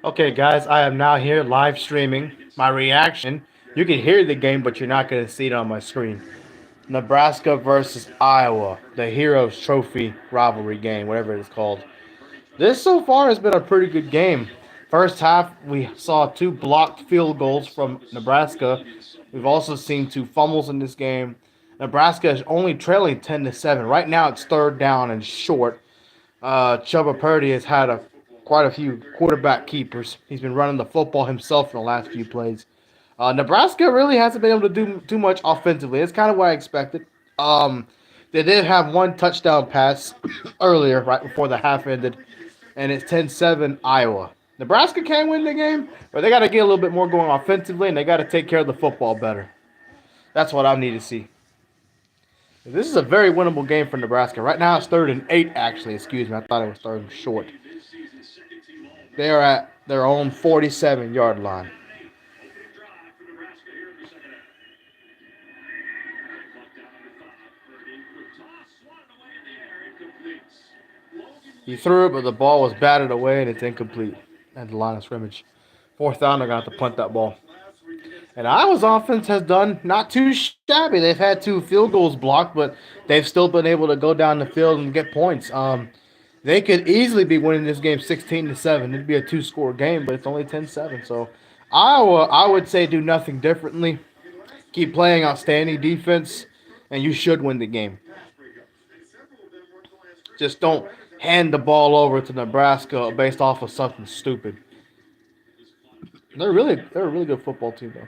Okay, guys, I am now here live streaming my reaction. You can hear the game, but you're not going to see it on my screen. Nebraska versus Iowa, the Heroes Trophy rivalry game, whatever it's called. This so far has been a pretty good game. First half, we saw two blocked field goals from Nebraska. We've also seen two fumbles in this game. Nebraska is only trailing 10-7. Right now, it's third down and short. Chuba Purdy has had quite a few quarterback keepers. He's been running the football himself in the last few plays. Nebraska really hasn't been able to do too much offensively. It's kind of what I expected. Um, they did have one touchdown pass earlier, right before the half ended, and it's 10-7 Iowa. Nebraska can win the game, but they got to get a little bit more going offensively, and they got to take care of the football better. That's what I need to see. This is a very winnable game for Nebraska. Right now it's 3rd and 8, actually. Excuse me. I thought it was 3rd and short. They are at their own 47-yard line. He threw it, but the ball was batted away, and it's incomplete at the line of scrimmage. 4th down, they're going to have to punt that ball. And Iowa's offense has done not too shabby. They've had 2 field goals blocked, but they've still been able to go down the field and get points. They could easily be winning this game 16-7. It'd be a 2-score game, but it's only 10-7. So Iowa, I would say, do nothing differently. Keep playing outstanding defense, and you should win the game. Just don't hand the ball over to Nebraska based off of something stupid. They're a really good football team, though.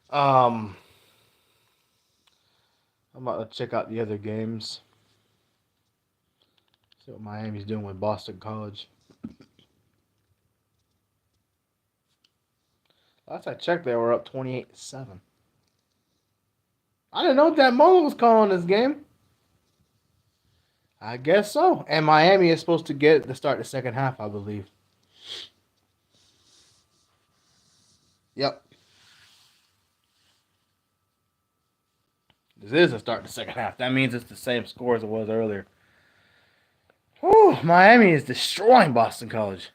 I'm about to check out the other games. See what Miami's doing with Boston College. Last I checked, they were up 28-7. I didn't know that Mo was calling this game. I guess so. And Miami is supposed to get it to start the second half, I believe. Yep. This is the start the second half. That means it's the same score as it was earlier. Whew, Miami is destroying Boston College.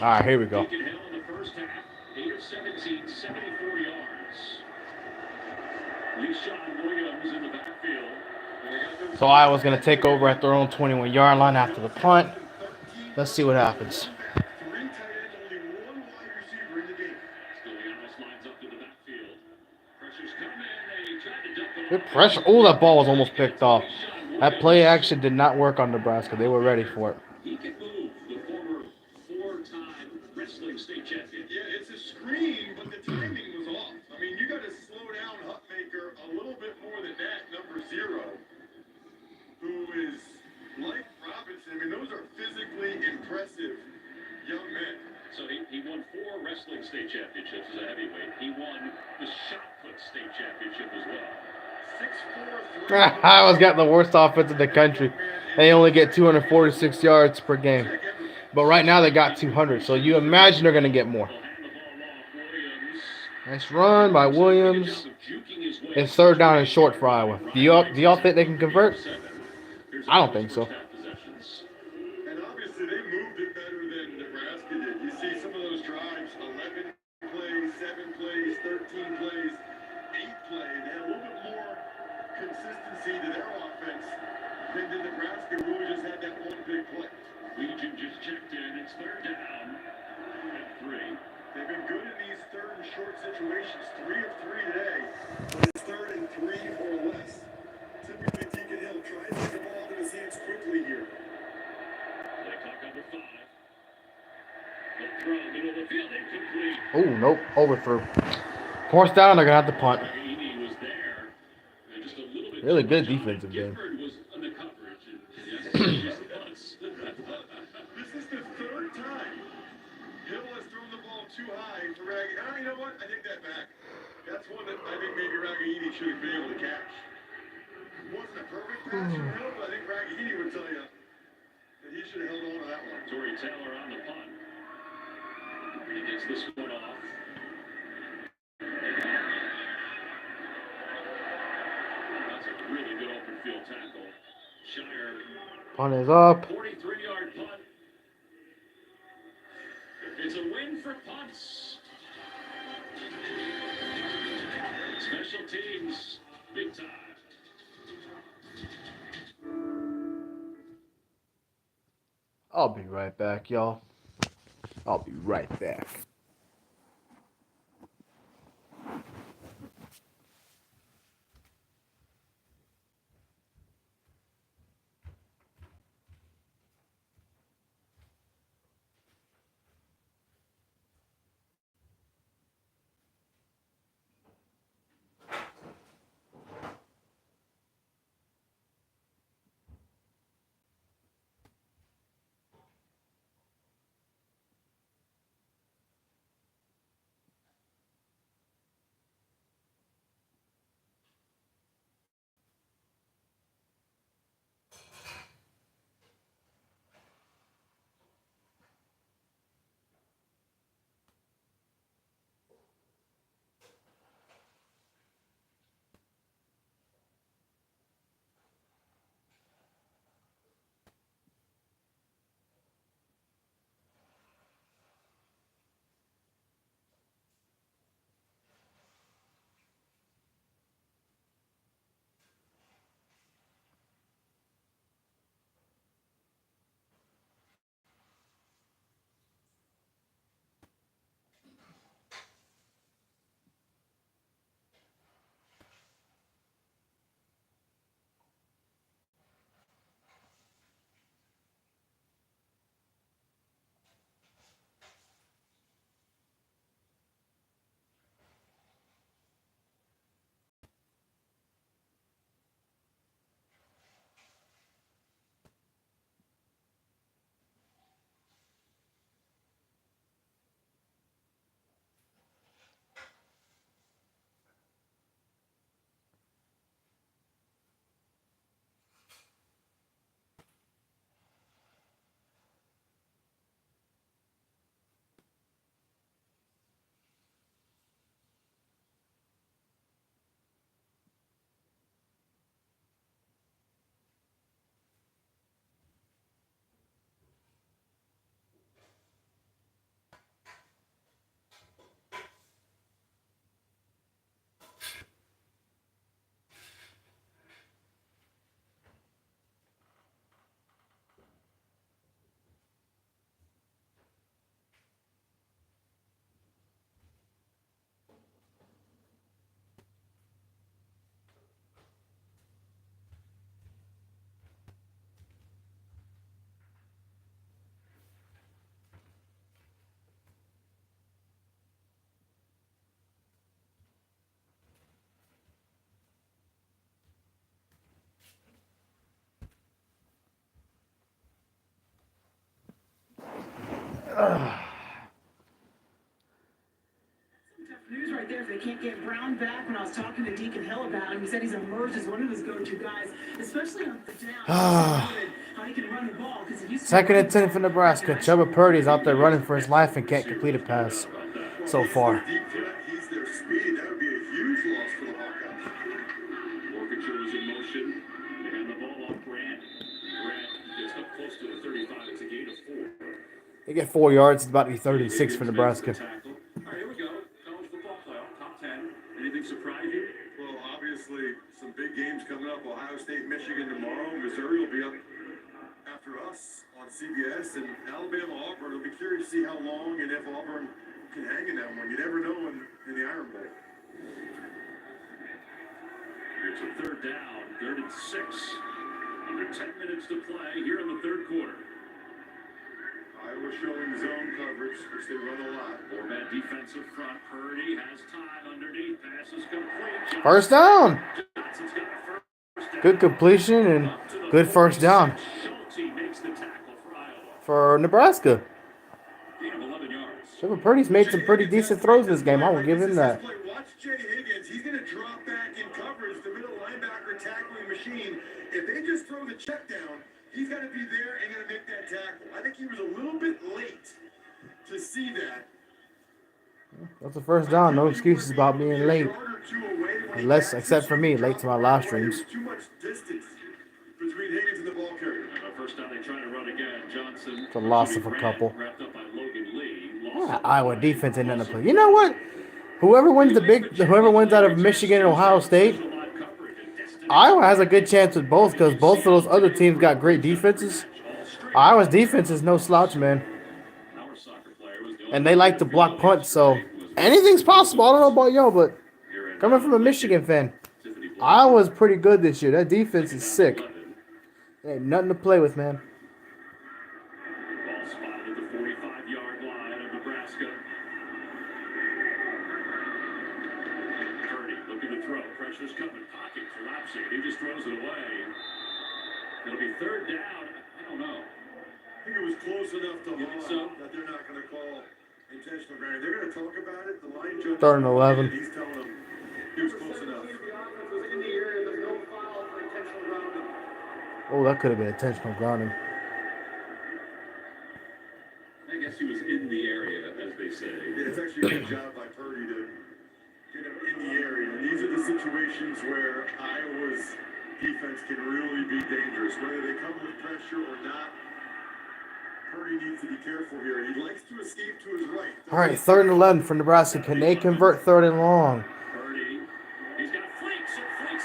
All right, here we go. So Iowa's going to take over at their own 21-yard line after the punt. Let's see what happens. Good pressure. Oh, that ball was almost picked off. That play action did not work on Nebraska. They were ready for it. He can move, the former four-time wrestling state champion. Yeah, it's a screen, but the timing was off. I mean, you got to slow down Hutmaker a little bit more than that, number 0, who is like Robinson. I mean, those are physically impressive young men. So he won 4 wrestling state championships as a heavyweight. He won the shot put state championship as well. 6'4", Iowa's got the worst offense in the country. They only get 246 yards per game. But right now they got 200, so you imagine they're going to get more. Nice run by Williams. It's 3rd down and short for Iowa. Do y'all think they can convert? I don't think so. And obviously they moved it better than Nebraska did. You see some of those drives, 11 plays, 7 plays, 13 plays, 8 plays. They had a little bit more consistency to their offense than the Nebraska, who just had that one big play. Legion just checked in. It's 3rd down at 3. They've been good in these 3rd and short situations. 3 of 3 today, but it's 3rd and 3 or less. Typically, Deacon Hill tries to get the ball into his hands quickly here. Play clock under 5. He'll throw middle of the field, incomplete. Oh, nope. Overthrow. 4th down, they're going to have to punt. Was there. Just a little bit really good defensive game. Was under coverage. This is the 3rd time Hill has thrown the ball too high for Raggy. You know what? I take that back. That's one that I think maybe Raggy should have been able to catch. Wasn't a perfect pass from Hill, but I think Raggy would tell you that he should have held on to that one. Torrey Taylor on the punt. He gets this one off. That's a really good open field tackle. Shire. Punt is up. 43-yard punt. It's a win for punts. Special teams, big time. I'll be right back, y'all. I'll be right back. News right there if they can't get Brown back. When I was talking to Deacon Hill about him, he said he's emerged as one of his go-to guys, especially on the down. How he can run the ball because he used to. Second and 10 for Nebraska. Chuba Purdy's out there running for his life and can't complete a pass so far. He's their speed. That would be a huge loss for the Hawkeyes. Morgan was in motion. They hand the ball off Grant. Grant gets up close to the 35. It's a gain of 4. They get 4 yards. It's about to be 36 for Nebraska. All right, here we go. College football playoff, top 10. Anything surprise you? Well, obviously, some big games coming up. Ohio State, Michigan tomorrow. Missouri will be up after us on CBS. And Alabama, Auburn. I'll be curious to see how long and if Auburn can hang in that one. You never know in the Iron Bowl. It's a third down, 3rd and 6. Under 10 minutes to play here in the third quarter. Iowa showing zone coverage, which they run a lot. More bad defensive front. Purdy has time underneath. Passes complete. First down. Good completion and good first down for Nebraska. Chuba Purdy's made some pretty decent throws in this game. I will give him that. Watch Jay Higgins. He's going to drop back in coverage. The middle linebacker tackling machine. If they just throw the check down, he's got to be there and going to make that tackle. I think he was a little bit late to see that. That's the first down. No excuses about being late. Unless, except for me, late to my live streams. Too much distance between Higgins and the ball carrier. First down, they try to run again. Johnson. It's a loss of a couple. Wrapped up by Logan Lee. Iowa defense ain't nothing to play. You know what? Whoever wins out of Michigan and Ohio State, Iowa has a good chance with both because both of those other teams got great defenses. Iowa's defense is no slouch, man. And they like to block punts, so anything's possible. I don't know about y'all, but coming from a Michigan fan, Iowa's pretty good this year. That defense is sick. Ain't nothing to play with, man. Ball spotted at the 45-yard line of Nebraska. Purdy looking to throw. Pressure's coming. Pocket collapsing. He just throws it away. It'll be third down. I don't know. I think it was close enough to hold that they're not going to call intentional grounding. They're going to talk about it. The line judge. 3rd and 11. He's telling them he was close enough. Oh, that could have been intentional grounding. I guess he was in the area, as they say. Yeah, it's actually a good job by Purdy to get him in the area. And these are the situations where Iowa's defense can really be dangerous. Whether they come with pressure or not, Purdy needs to be careful here. He likes to escape to his right. All right, 3rd and 11 for Nebraska. Can they convert 3rd and long? Purdy, he's got Fleeks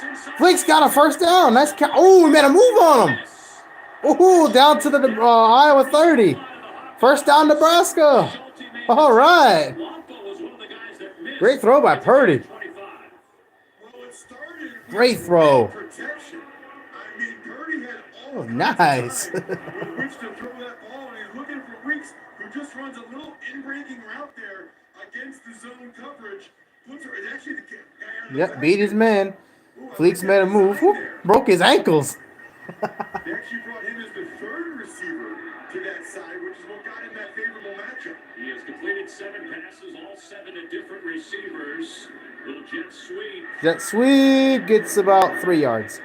inside. Fleeks got a first down. Nice catch. Oh, he made a move on him. Oh, down to the Iowa 30. First down, Nebraska. All right. Great throw by Purdy. Great throw. Oh, nice. With which to throw that ball, and he's looking for Weeks, who just runs a little in-breaking route there against the zone coverage. It's actually the guy on Yep, beat his man. Fleeks made a move. Whoop, broke his ankles. They actually brought him as the 3rd receiver to that side, which is what got him that favorable matchup. He has completed 7 passes, all 7 to different receivers. Little jet sweep. Jet sweep gets about 3 yards.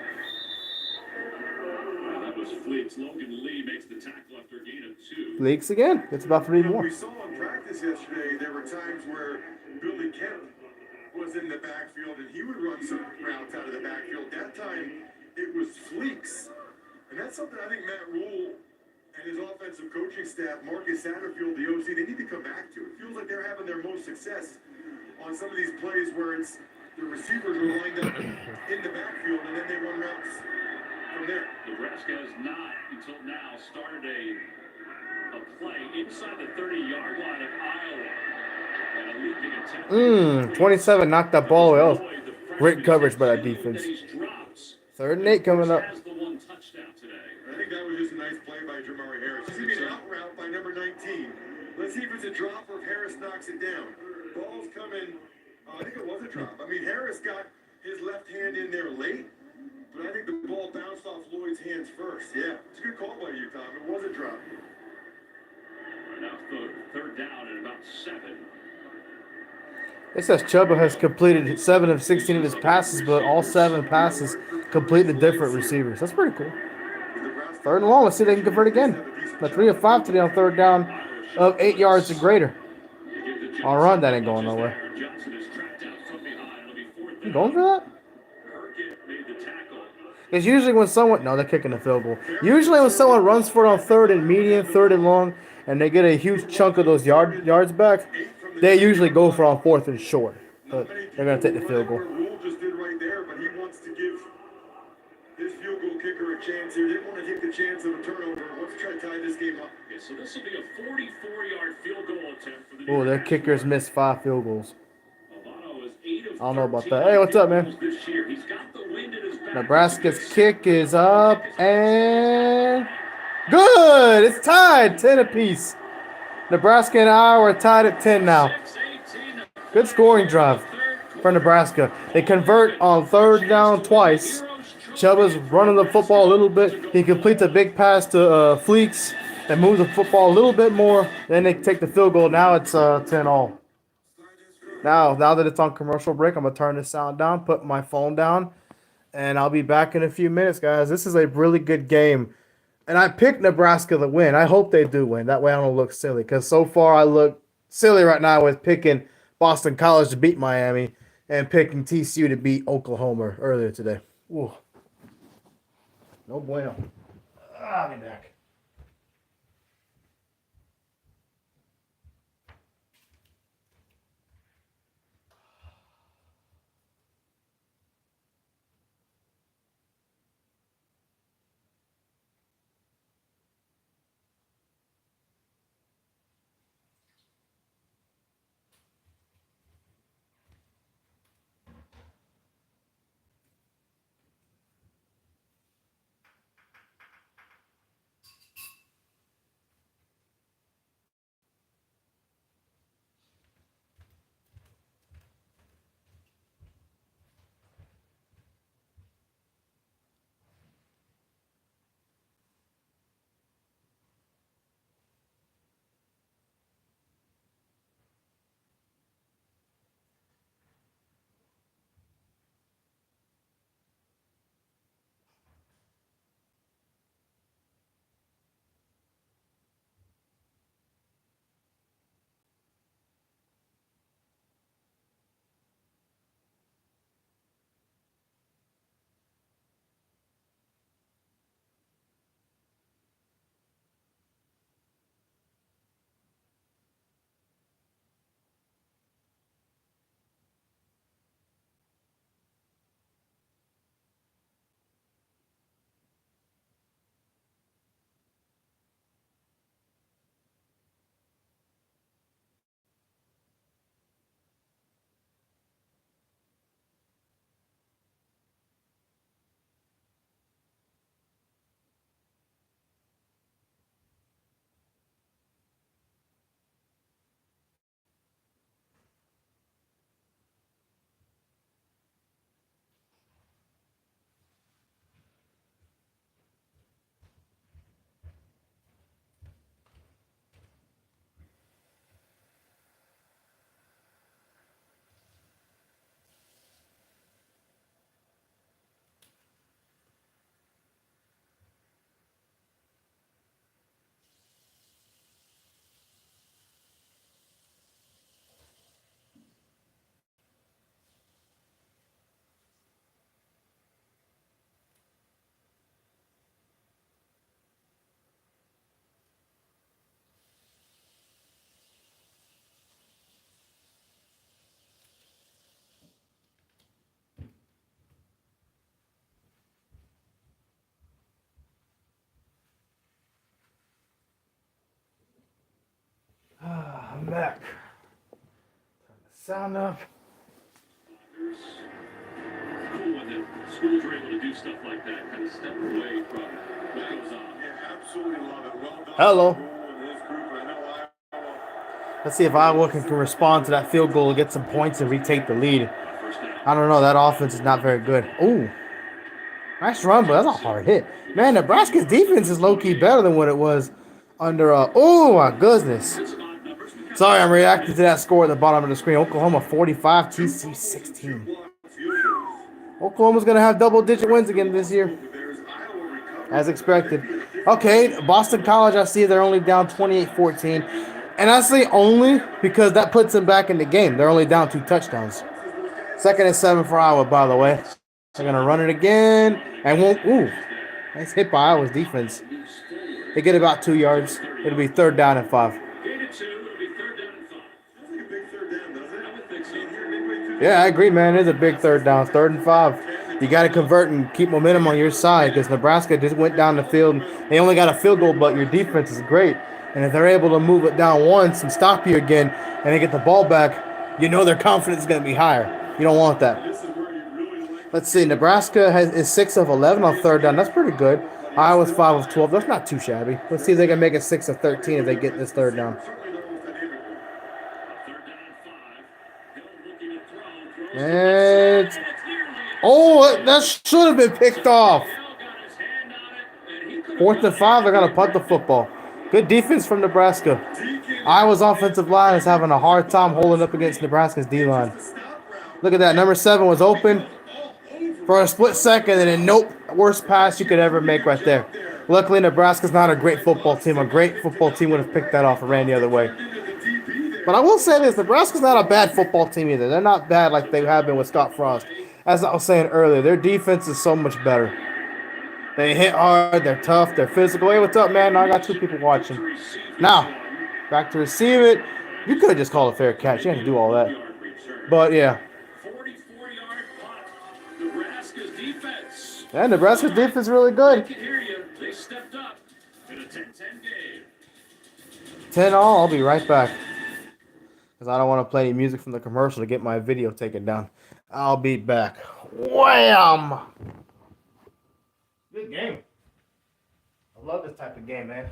That was Fleeks. Logan Lee makes the tackle after a gain of 2. Fleeks again. Gets about 3 more. We saw in practice yesterday, there were times where Billy Kemp was in the backfield and he would run some routes out of the backfield. That time, it was Fleeks. And that's something I think Matt Rule and his offensive coaching staff, Marcus Satterfield, the OC, they need to come back to. It feels like they're having their most success on some of these plays where it's the receivers are lined up in the backfield and then they run routes from there. Nebraska has not, until now, started a play inside the 30-yard line of Iowa. And a leaping attempt. 27 knocked that ball away. That was great coverage by that defense. 3rd and 8 coming up. I think that was just a nice play by Jamari Harris. He's going to be an out route by number 19. Let's see if it's a drop or if Harris knocks it down. Ball's coming. I think it was a drop. I mean, Harris got his left hand in there late, but I think the ball bounced off Lloyd's hands first. Yeah, it's a good call by you, Tom. It was a drop. Third down and about 7. It says Chuba has completed 7 of 16 of his passes, but all 7 passes complete to different receivers. That's pretty cool. Third and long. Let's see if they can convert again. The 3 of 5 today on third down of 8 yards and greater. On run, that ain't going nowhere. You going for that? Because usually when someone... No, they're kicking the field goal. Usually when someone runs for it on third and medium, third and long, and they get a huge chunk of those yards back, they usually go for on fourth and short. But they're going to take the field goal. Rule just did right there, but he wants to give his field goal kicker a chance here. They want to take the chance of a turnover. Let's try to tie this game up. Okay, so this will be a 44-yard field goal attempt for the... Oh, their kickers missed 5 field goals. I don't know about that. Hey, what's up, man? Nebraska's kick is up and good. It's tied, 10 apiece. Nebraska and Iowa are tied at 10 now. Good scoring drive for Nebraska. They convert on third down twice. Chuba's running the football a little bit. He completes a big pass to Fleeks and moves the football a little bit more. Then they take the field goal. Now it's 10-all. Now that it's on commercial break, I'm going to turn the sound down, put my phone down, and I'll be back in a few minutes, guys. This is a really good game. And I picked Nebraska to win. I hope they do win. That way I don't look silly. Because so far I look silly right now with picking Boston College to beat Miami and picking TCU to beat Oklahoma earlier today. Ooh. No bueno. I'll be back. I'm back. Turn the sound up. Cool when the schools are able to do stuff like that, kind of step away from what goes on. Yeah, absolutely love it. Well done. Hello. Let's see if Iowa can respond to that field goal and get some points and retake the lead. I don't know. That offense is not very good. Ooh. Nice run, but that's a hard hit. Man, Nebraska's defense is low-key better than what it was under oh my goodness. Sorry, I'm reacting to that score at the bottom of the screen. Oklahoma 45, TC 16. Oklahoma's going to have double-digit wins again this year, as expected. Okay, Boston College, I see they're only down 28-14. And I say only because that puts them back in the game. They're only down 2 touchdowns. 2nd and 7 for Iowa, by the way. They're going to run it again. And won't. Ooh, nice hit by Iowa's defense. They get about 2 yards. It'll be 3rd down and 5. Yeah, I agree, man. It is a big 3rd down. 3rd and 5. You got to convert and keep momentum on your side because Nebraska just went down the field. They only got a field goal, but your defense is great. And if they're able to move it down once and stop you again and they get the ball back, you know their confidence is going to be higher. You don't want that. Let's see. Nebraska is 6 of 11 on 3rd down. That's pretty good. Iowa's 5 of 12. That's not too shabby. Let's see if they can make it 6 of 13 if they get this 3rd down. And oh, that should have been picked off. 4th and 5. They're gonna punt the football. Good defense from Nebraska. Iowa's offensive line is having a hard time holding up against Nebraska's D-line. Look at that. Number 7 was open for a split second, and then nope, worst pass you could ever make right there. Luckily, Nebraska's not a great football team. A great football team would have picked that off and ran the other way. But I will say this, Nebraska's not a bad football team either. They're not bad like they have been with Scott Frost. As I was saying earlier, their defense is so much better. They hit hard, they're tough, they're physical. Hey, what's up, man? I got 2 people watching. Now, back to receive it. You could have just called a fair catch. You had to do all that. But, yeah. Yeah, Nebraska's defense is really good. 10 all, I'll be right back. Because I don't want to play any music from the commercial to get my video taken down. I'll be back. Wham! Good game. I love this type of game, man.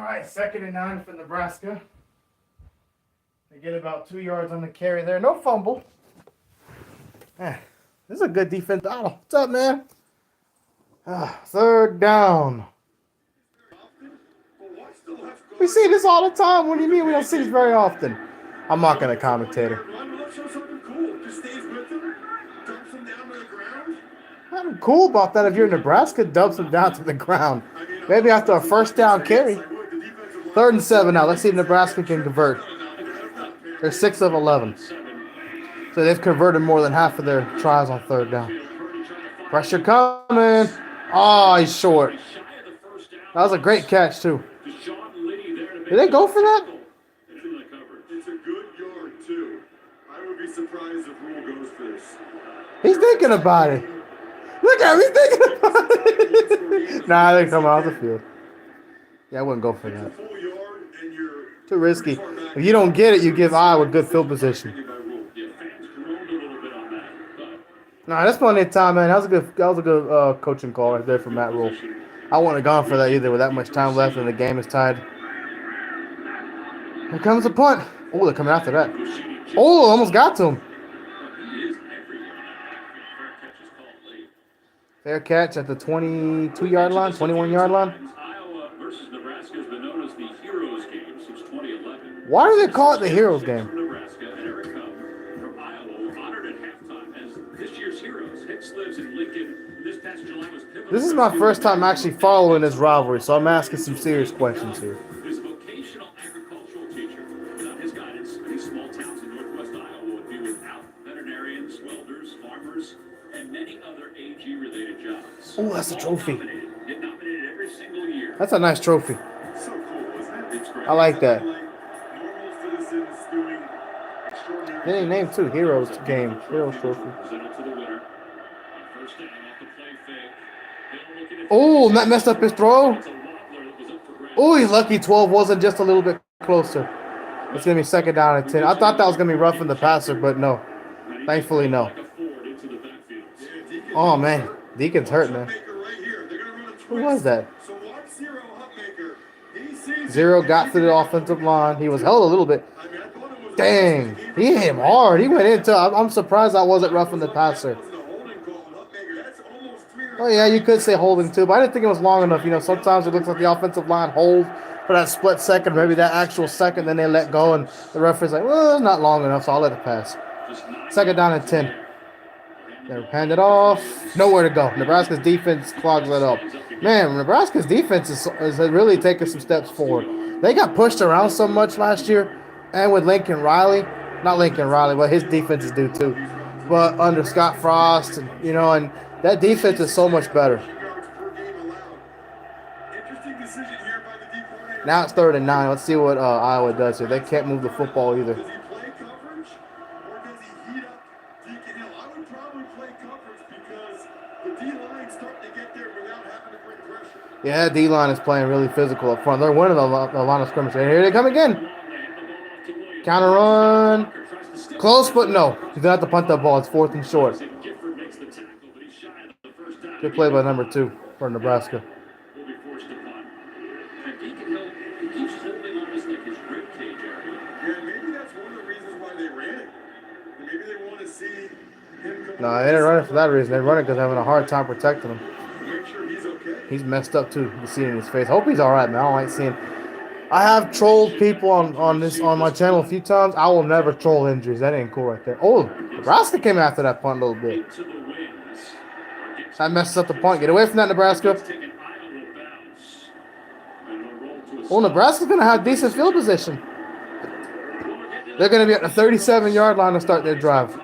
All right, 2nd and 9 for Nebraska. They get about 2 yards on the carry there. No fumble. This is a good defense. Oh, what's up, man? 3rd down. We see this all the time. What do you mean we don't see this very often? I'm not going to commentator. Nothing cool about that if you're in Nebraska, dumps them down to the ground. Maybe after a 1st down carry. 3rd and 7 now. Let's see if Nebraska can convert. They're 6 of 11. So they've converted more than half of their tries on 3rd down. Pressure coming. Oh, he's short. That was a great catch, too. Did they go for that? It's a good yard, too. I would be surprised if Rule goes for this. He's thinking about it. Look at him. He's thinking about it. Nah, they come out of the field. Yeah, I wouldn't go for that. Too risky. If you don't get it, you give Iowa good field position. Nah, that's plenty of time, man. That was a good coaching call right there from Matt Rule. I wouldn't have gone for that either with that much time left and the game is tied. Here comes the punt. Oh, they're coming after that. Oh, almost got to him. Fair catch at the 22-yard line, 21-yard line. Versus Nebraska has been known as the Heroes game since 2011. Why do they call it the Heroes game? Nebraska and Eric from Iowa were honored at halftime as this year's heroes. Hicks lives in Lincoln. This past July was pivotal. This is my first time actually following this rivalry, so I'm asking some serious questions here. His vocational agricultural teacher. Without his guidance, these small towns in northwest Iowa would be without veterinarians, welders, farmers, and many other AG-related jobs. Oh, that's a trophy. Get nominated every single year. That's a nice trophy. So cool, isn't it? I like that. Normal citizens doing extraordinary. They didn't name 2 Heroes game. Heroes trophy. Presented to the winner. On first down off the play fake. Oh, that messed up his throw. Oh, he's lucky 12 wasn't just a little bit closer. It's going to be 2nd down and 10. I thought that was going to be roughing the passer, but no. Thankfully, no. Oh, man. Deacon's hurt, man. Who was that? Zero got through the offensive line. He was held a little bit. Dang. He hit him hard. He went into. I'm surprised I wasn't roughing the passer. Oh, yeah, you could say holding too, but I didn't think it was long enough. You know, sometimes it looks like the offensive line holds for that split second, maybe that actual second, then they let go, and the referee's like, well, it's not long enough, so I'll let it pass. 2nd down and 10. They're handed off. Nowhere to go. Nebraska's defense clogs it up. Man, Nebraska's defense is really taking some steps forward. They got pushed around so much last year, and with Lincoln Riley, not Lincoln Riley, but his defenses do too. But under Scott Frost, and that defense is so much better. Now it's 3rd and 9. Let's see what Iowa does here. They can't move the football either. Yeah, D-line is playing really physical up front. They're winning the line of scrimmage. Here they come again. Counter run. Close, but no. He's going to have to punt that ball. It's 4th and short. Good play by number 2 for Nebraska. No, they didn't run it for that reason. They run it because they're having a hard time protecting him. He's messed up too. You see it in his face. I hope he's all right, man. I don't like seeing. I have trolled people on my channel a few times. I will never troll injuries. That ain't cool right there. Oh, Nebraska came after that punt a little bit. That messes up the punt. Get away from that, Nebraska. Oh, Nebraska's gonna have decent field position. They're gonna be at the 37-yard line to start their drive.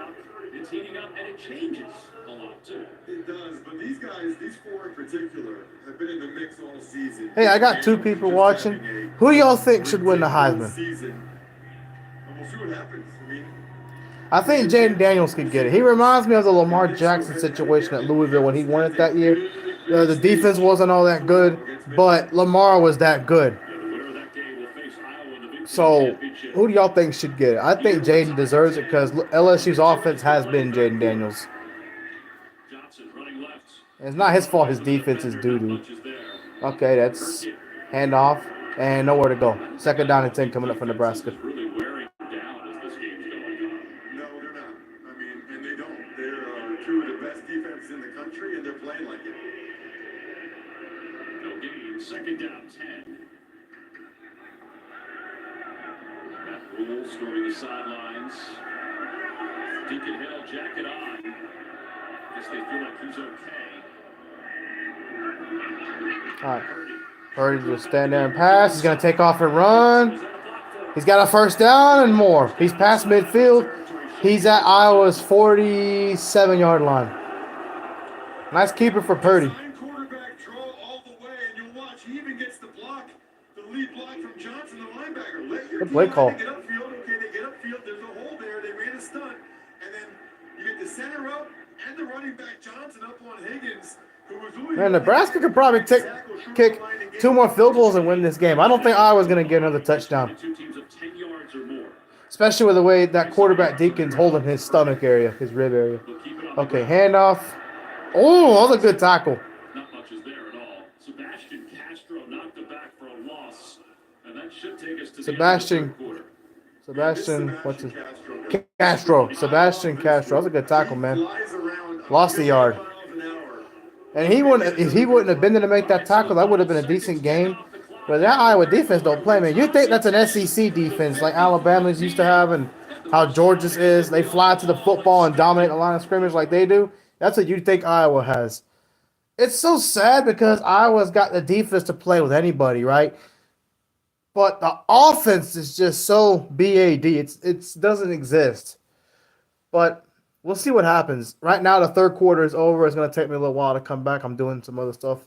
Hey, I got 2 people watching. Who y'all think should win the Heisman? I think Jaden Daniels could get it. He reminds me of the Lamar Jackson situation at Louisville when he won it that year. The defense wasn't all that good, but Lamar was that good. So, who do y'all think should get it? I think Jaden deserves it because LSU's offense has been Jaden Daniels. It's not his fault his defense is doo-doo. Okay, that's handoff. and nowhere to go. Second down and 10 coming up for Nebraska. Really wearing down as this game's going on. No, they're not. I mean, and they don't. They're two of the best defenses in the country, and they're playing like it. No gain. Second down, 10. Matt Rule storming the sidelines. Deacon Hill, jacket on. Guess they feel like he's okay. All right. Purdy just stand there and pass. He's going to take off and run. He's got a first down and more. He's past midfield. He's at Iowa's 47-yard line. Nice keeper for Purdy. Quarterback draw all the way, and you'll watch. He even gets the block, the lead block from Johnson, the linebacker. Let your Good play call. get upfield. Okay, they get upfield. There's a hole there. They ran a stunt, and then you get the center up and the running back Johnson up on Higgins. Man, Nebraska could probably kick 2 more field goals and win this game. I don't think Iowa's going to get another touchdown. Especially with the way that quarterback Deacon's holding his stomach area, his rib area. Okay, handoff. Oh, that was a good tackle. Not much is there at all. Sebastian Castro knocked it back for a loss. And that should take us to Sebastian, what's his? Castro. Sebastian Castro. That was a good tackle, man. Lost the yard. And if he wouldn't have been there to make that tackle, that would have been a decent game. But that Iowa defense don't play, man. You think that's an SEC defense like Alabama's used to have and how Georgia's is. They fly to the football and dominate the line of scrimmage like they do. That's what you think Iowa has. It's so sad because Iowa's got the defense to play with anybody, right? But the offense is just so BAD. It doesn't exist. But we'll see what happens. Right now, the third quarter is over. It's going to take me a little while to come back. I'm doing some other stuff.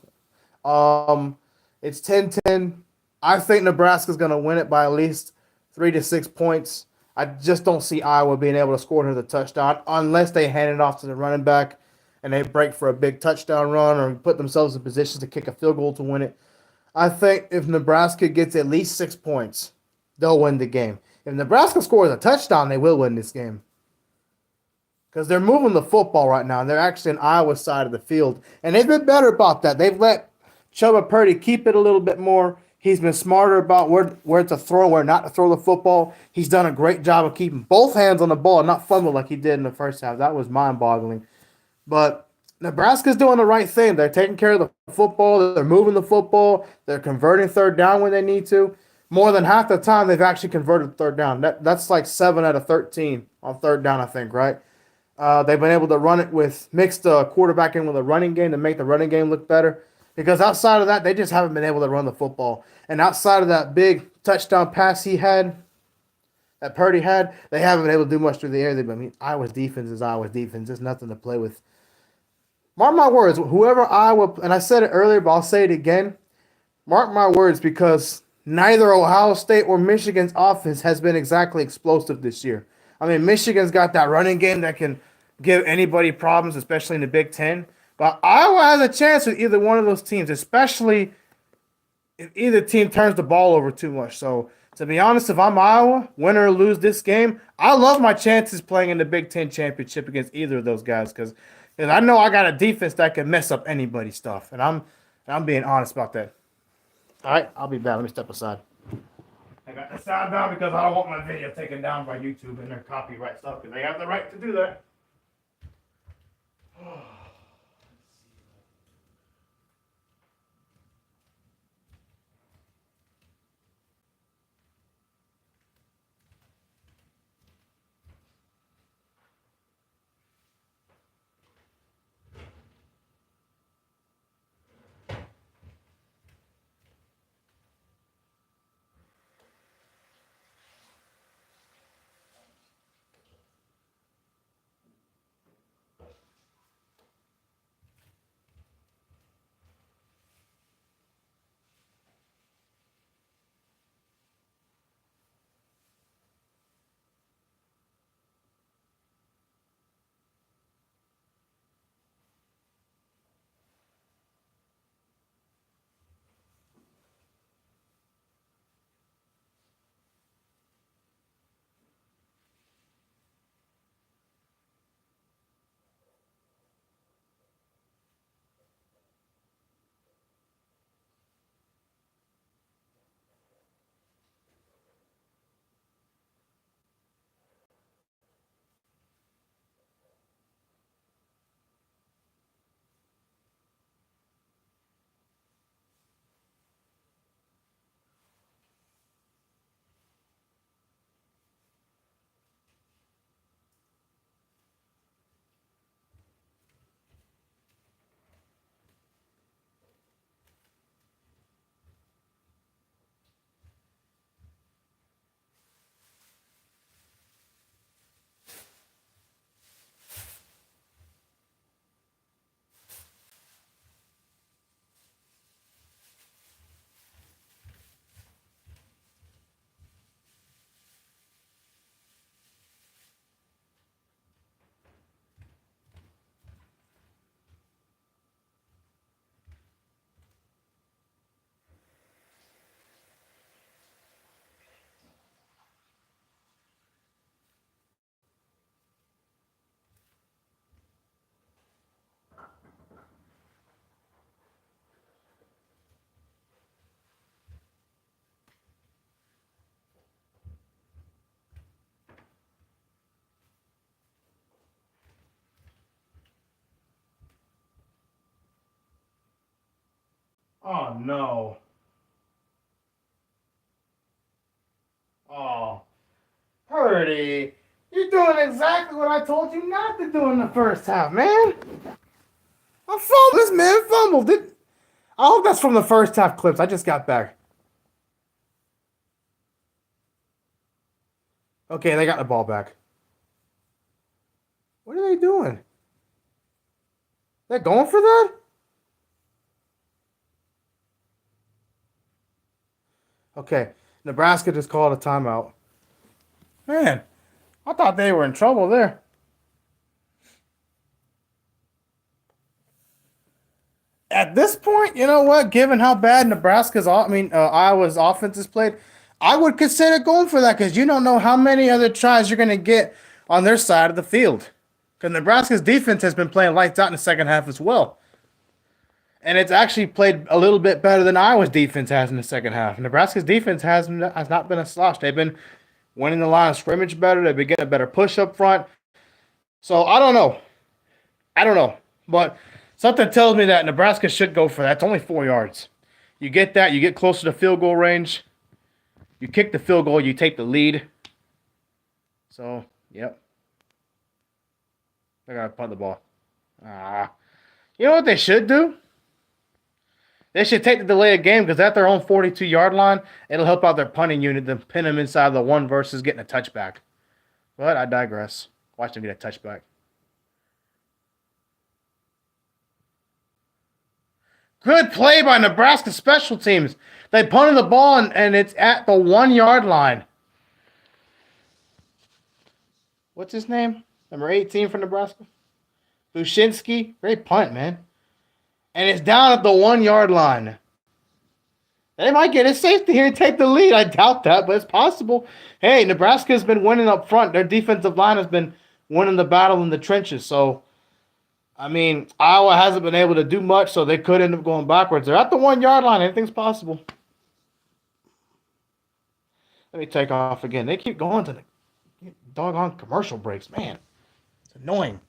It's 10-10. I think Nebraska's going to win it by at least 3 to 6 points. I just don't see Iowa being able to score another touchdown unless they hand it off to the running back and they break for a big touchdown run or put themselves in positions to kick a field goal to win it. I think if Nebraska gets at least 6 points, they'll win the game. If Nebraska scores a touchdown, they will win this game. Because they're moving the football right now, and they're actually on Iowa's side of the field. And they've been better about that. They've let Chubba Purdy keep it a little bit more. He's been smarter about where to throw, where not to throw the football. He's done a great job of keeping both hands on the ball and not fumble like he did in the first half. That was mind-boggling. But Nebraska's doing the right thing. They're taking care of the football. They're moving the football. They're converting third down when they need to. More than half the time, they've actually converted third down. That's like 7 out of 13 on third down, I think, right? They've been able to run it mix the quarterback in with a running game to make the running game look better. Because outside of that, they just haven't been able to run the football. And outside of that big touchdown pass that Purdy had, they haven't been able to do much through the air. Iowa's defense is Iowa's defense. There's nothing to play with. Mark my words, whoever Iowa, and I said it earlier, but I'll say it again. Mark my words, because neither Ohio State or Michigan's offense has been exactly explosive this year. I mean, Michigan's got that running game that can give anybody problems, especially in the Big Ten. But Iowa has a chance with either one of those teams, especially if either team turns the ball over too much. So, to be honest, if I'm Iowa, win or lose this game, I love my chances playing in the Big Ten championship against either of those guys because I know I got a defense that can mess up anybody's stuff, and I'm being honest about that. All right, I'll be back. Let me step aside. I got the sound down because I don't want my video taken down by YouTube and their copyright stuff because they have the right to do that. Oh no. Oh, Purdy, you're doing exactly what I told you not to do in the first half, man. I fumbled. This man fumbled. I hope that's from the first half clips. I just got back. Okay, they got the ball back. What are they doing? They're going for that? Okay, Nebraska just called a timeout. Man, I thought they were in trouble there. At this point, you know what? Given how bad Iowa's offense is played, I would consider going for that because you don't know how many other tries you're going to get on their side of the field. Because Nebraska's defense has been playing lights out in the second half as well. And it's actually played a little bit better than Iowa's defense has in the second half. Nebraska's defense has not been a slouch. They've been winning the line of scrimmage better. They've been getting a better push up front. So I don't know. But something tells me that Nebraska should go for that. It's only 4 yards. You get that, you get closer to field goal range. You kick the field goal, you take the lead. So, yep. They gotta punt the ball. You know what they should do? They should take the delay of game because at their own 42-yard line, it'll help out their punting unit to pin them inside the one versus getting a touchback. But I digress. Watch them get a touchback. Good play by Nebraska special teams. They punted the ball and it's at the 1-yard line. What's his name? Number 18 for Nebraska? Bushinsky. Great punt, man. And it's down at the 1-yard line. They might get a safety here and take the lead. I doubt that, but it's possible. Hey, Nebraska's been winning up front. Their defensive line has been winning the battle in the trenches. So, I mean, Iowa hasn't been able to do much, so they could end up going backwards. They're at the 1-yard line. Anything's possible. Let me take off again. They keep going to the doggone commercial breaks. Man, it's annoying.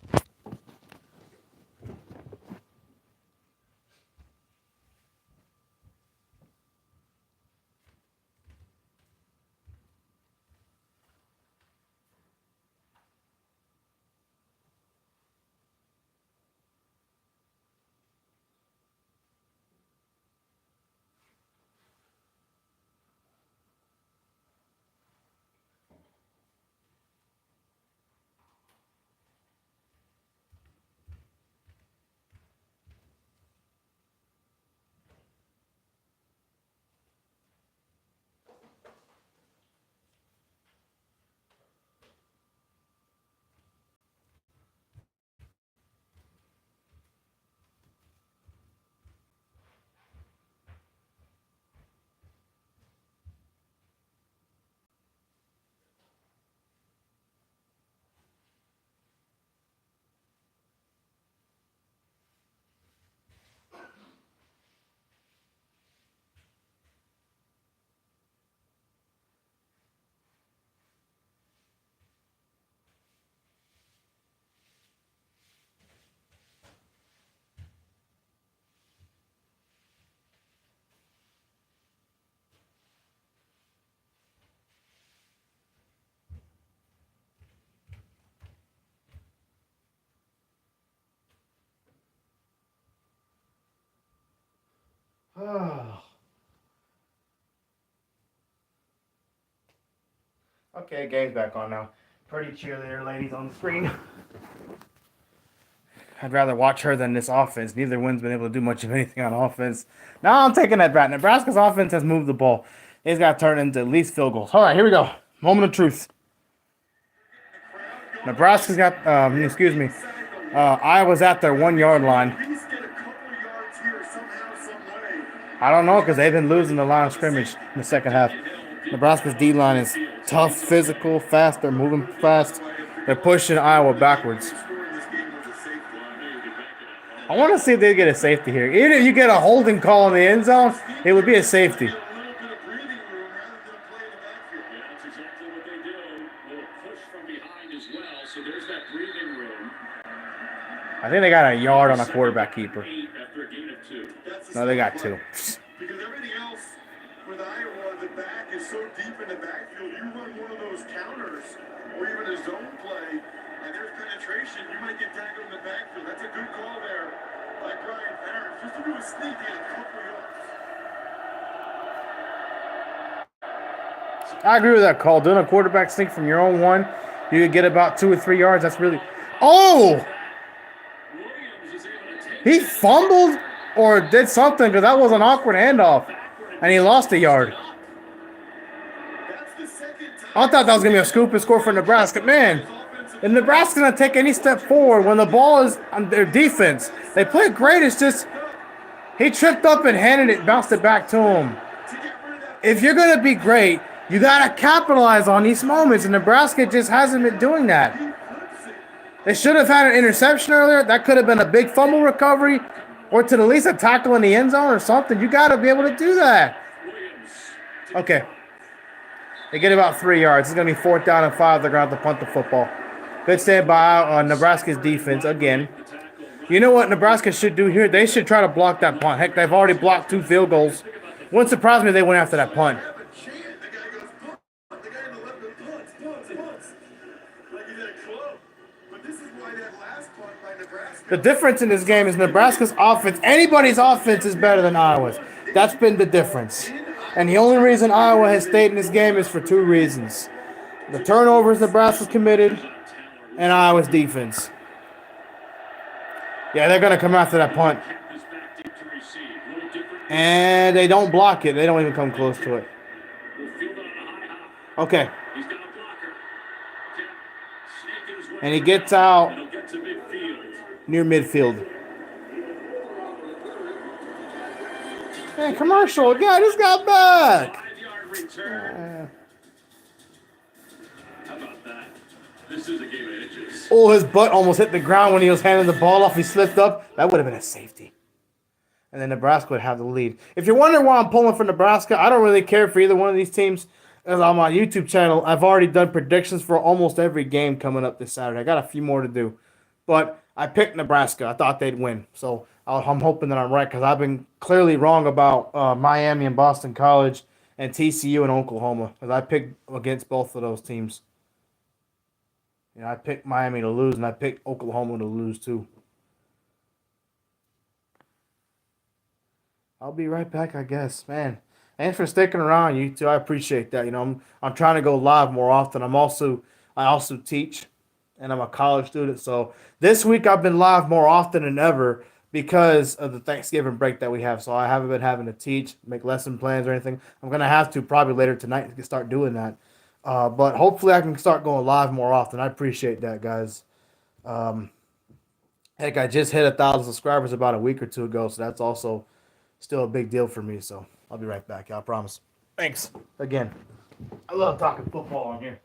Okay, game's back on now. Pretty cheerleader ladies on the screen. I'd rather watch her than this offense. Neither one's been able to do much of anything on offense. Now I'm taking that back. Nebraska's offense has moved the ball. It's got to turn into at least field goals. All right, here we go. Moment of truth. Nebraska's got, Iowa's at their 1-yard line. I don't know because they've been losing the line of scrimmage in the second half. Nebraska's D-line is tough, physical, fast. They're moving fast. They're pushing Iowa backwards. I want to see if they get a safety here. Even if you get a holding call in the end zone, it would be a safety. Yeah, that's exactly what they do. A little push from behind as well, so there's that breathing room. I think they got a yard on a quarterback keeper. After a gain of 2. That's No, they got two. Because everything else with Iowa, the back is so deep in the backfield. You run one of those counters or even a zone play, and there's penetration, you might get tackled in the backfield. That's a good call there by Brian Ferentz, just to do a sneak in a couple yards. I agree with that call. Doing a quarterback sneak from your own one, you could get about 2 or 3 yards. That's really. Oh! He fumbled or did something because that was an awkward handoff, and he lost a yard. I thought that was going to be a scoop and score for Nebraska. Man, if Nebraska's going to take any step forward when the ball is on their defense, they play great. It's just he tripped up and handed it, bounced it back to him. If you're going to be great, you got to capitalize on these moments, and Nebraska just hasn't been doing that. They should have had an interception earlier. That could have been a big fumble recovery or to the least a tackle in the end zone or something. You got to be able to do that. Okay. They get about 3 yards. It's going to be 4th down and 5. They're going to have to punt the football. Good stand by Nebraska's defense again. You know what Nebraska should do here? They should try to block that punt. Heck, they've already blocked 2 field goals. Wouldn't surprise me if they went after that punt. The difference in this game is Nebraska's offense. Anybody's offense is better than Iowa's. That's been the difference. And the only reason Iowa has stayed in this game is for 2 reasons. The turnovers Nebraska's committed and Iowa's defense. Yeah, they're going to come after that punt. And they don't block it. They don't even come close to it. Okay. And he gets out near midfield. Hey, commercial. Yeah, I just got back. How about that? This is a game of inches. Oh, his butt almost hit the ground when he was handing the ball off. He slipped up. That would have been a safety. And then Nebraska would have the lead. If you're wondering why I'm pulling for Nebraska, I don't really care for either one of these teams. As on my YouTube channel, I've already done predictions for almost every game coming up this Saturday. I got a few more to do. But I picked Nebraska. I thought they'd win. So I'm hoping that I'm right because I've been clearly wrong about Miami and Boston College and TCU and Oklahoma because I picked against both of those teams. You know, I picked Miami to lose and I picked Oklahoma to lose too. I'll be right back, I guess. Man, thanks for sticking around, you two. I appreciate that. You know, I'm trying to go live more often. I also teach, and I'm a college student. So this week I've been live more often than ever because of the Thanksgiving break that we have. So I haven't been having to teach, make lesson plans or anything. I'm gonna have to probably later tonight to start doing that. But hopefully I can start going live more often. I appreciate that, guys. Heck, I just hit 1,000 subscribers about a week or two ago, so that's also still a big deal for me. So I'll be right back. I promise. Thanks again. I love talking football on here.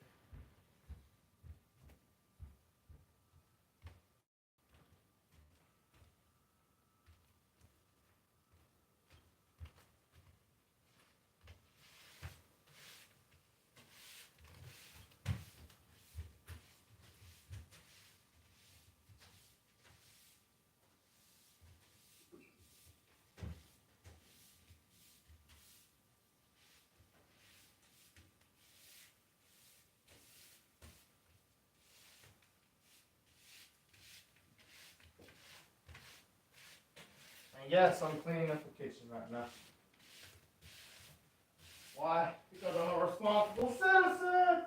Yes, I'm cleaning up the kitchen right now. Why? Because I'm a responsible citizen.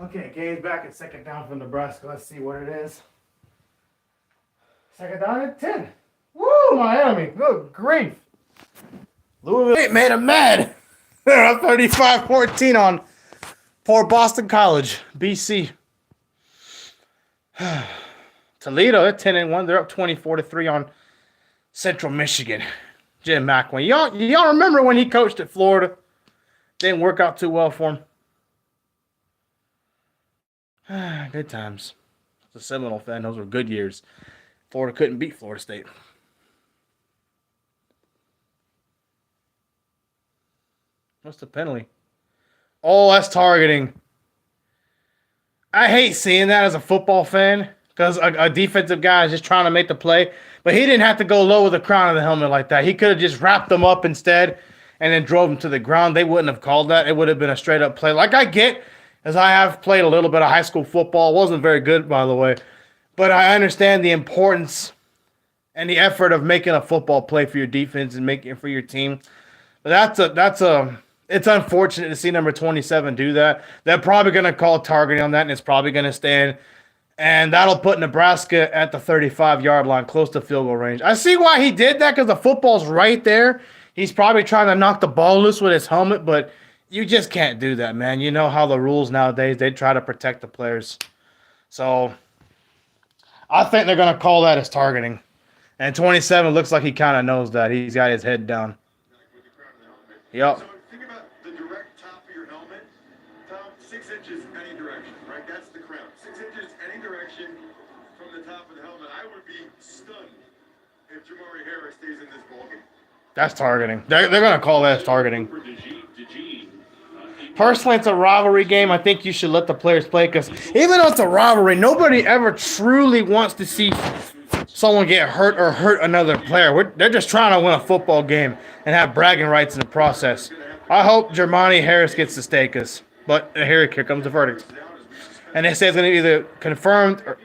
Okay, game's back at second down for Nebraska. Let's see what it is. Second down at 10. Woo, Miami. Good grief. Louisville made him mad. They're up 35-14 on poor Boston College, BC. Toledo at 10-1. They're up 24-3 on Central Michigan. Jim McElwain. Y'all remember when he coached at Florida? Didn't work out too well for him. Good times. As a Seminole fan, those were good years. Florida couldn't beat Florida State. What's the penalty? Oh, that's targeting. I hate seeing that as a football fan because a defensive guy is just trying to make the play. But he didn't have to go low with the crown of the helmet like that. He could have just wrapped them up instead and then drove them to the ground. They wouldn't have called that. It would have been a straight-up play. Like I get, as I have played a little bit of high school football. Wasn't very good, by the way. But I understand the importance and the effort of making a football play for your defense and making it for your team. But it's unfortunate to see number 27 do that. They're probably going to call targeting on that, and it's probably going to stand. And that'll put Nebraska at the 35-yard line, close to field goal range. I see why he did that because the football's right there. He's probably trying to knock the ball loose with his helmet, but you just can't do that, man. You know how the rules nowadays, they try to protect the players. So I think they're going to call that as targeting. And 27 looks like he kind of knows that. He's got his head down. Yep. So think about the direct top of your helmet. Top 6 inches any direction, right? That's the crown. 6 inches any direction from the top of the helmet. I would be stunned if Jamari Harris stays in this ballgame. That's targeting. They're going to call that as targeting. Personally, it's a rivalry game. I think you should let the players play because even though it's a rivalry, nobody ever truly wants to see someone get hurt or hurt another player. They're just trying to win a football game and have bragging rights in the process. I hope Jermani Harris gets to stay, but here comes the verdict. And they say it's going to be either confirmed or...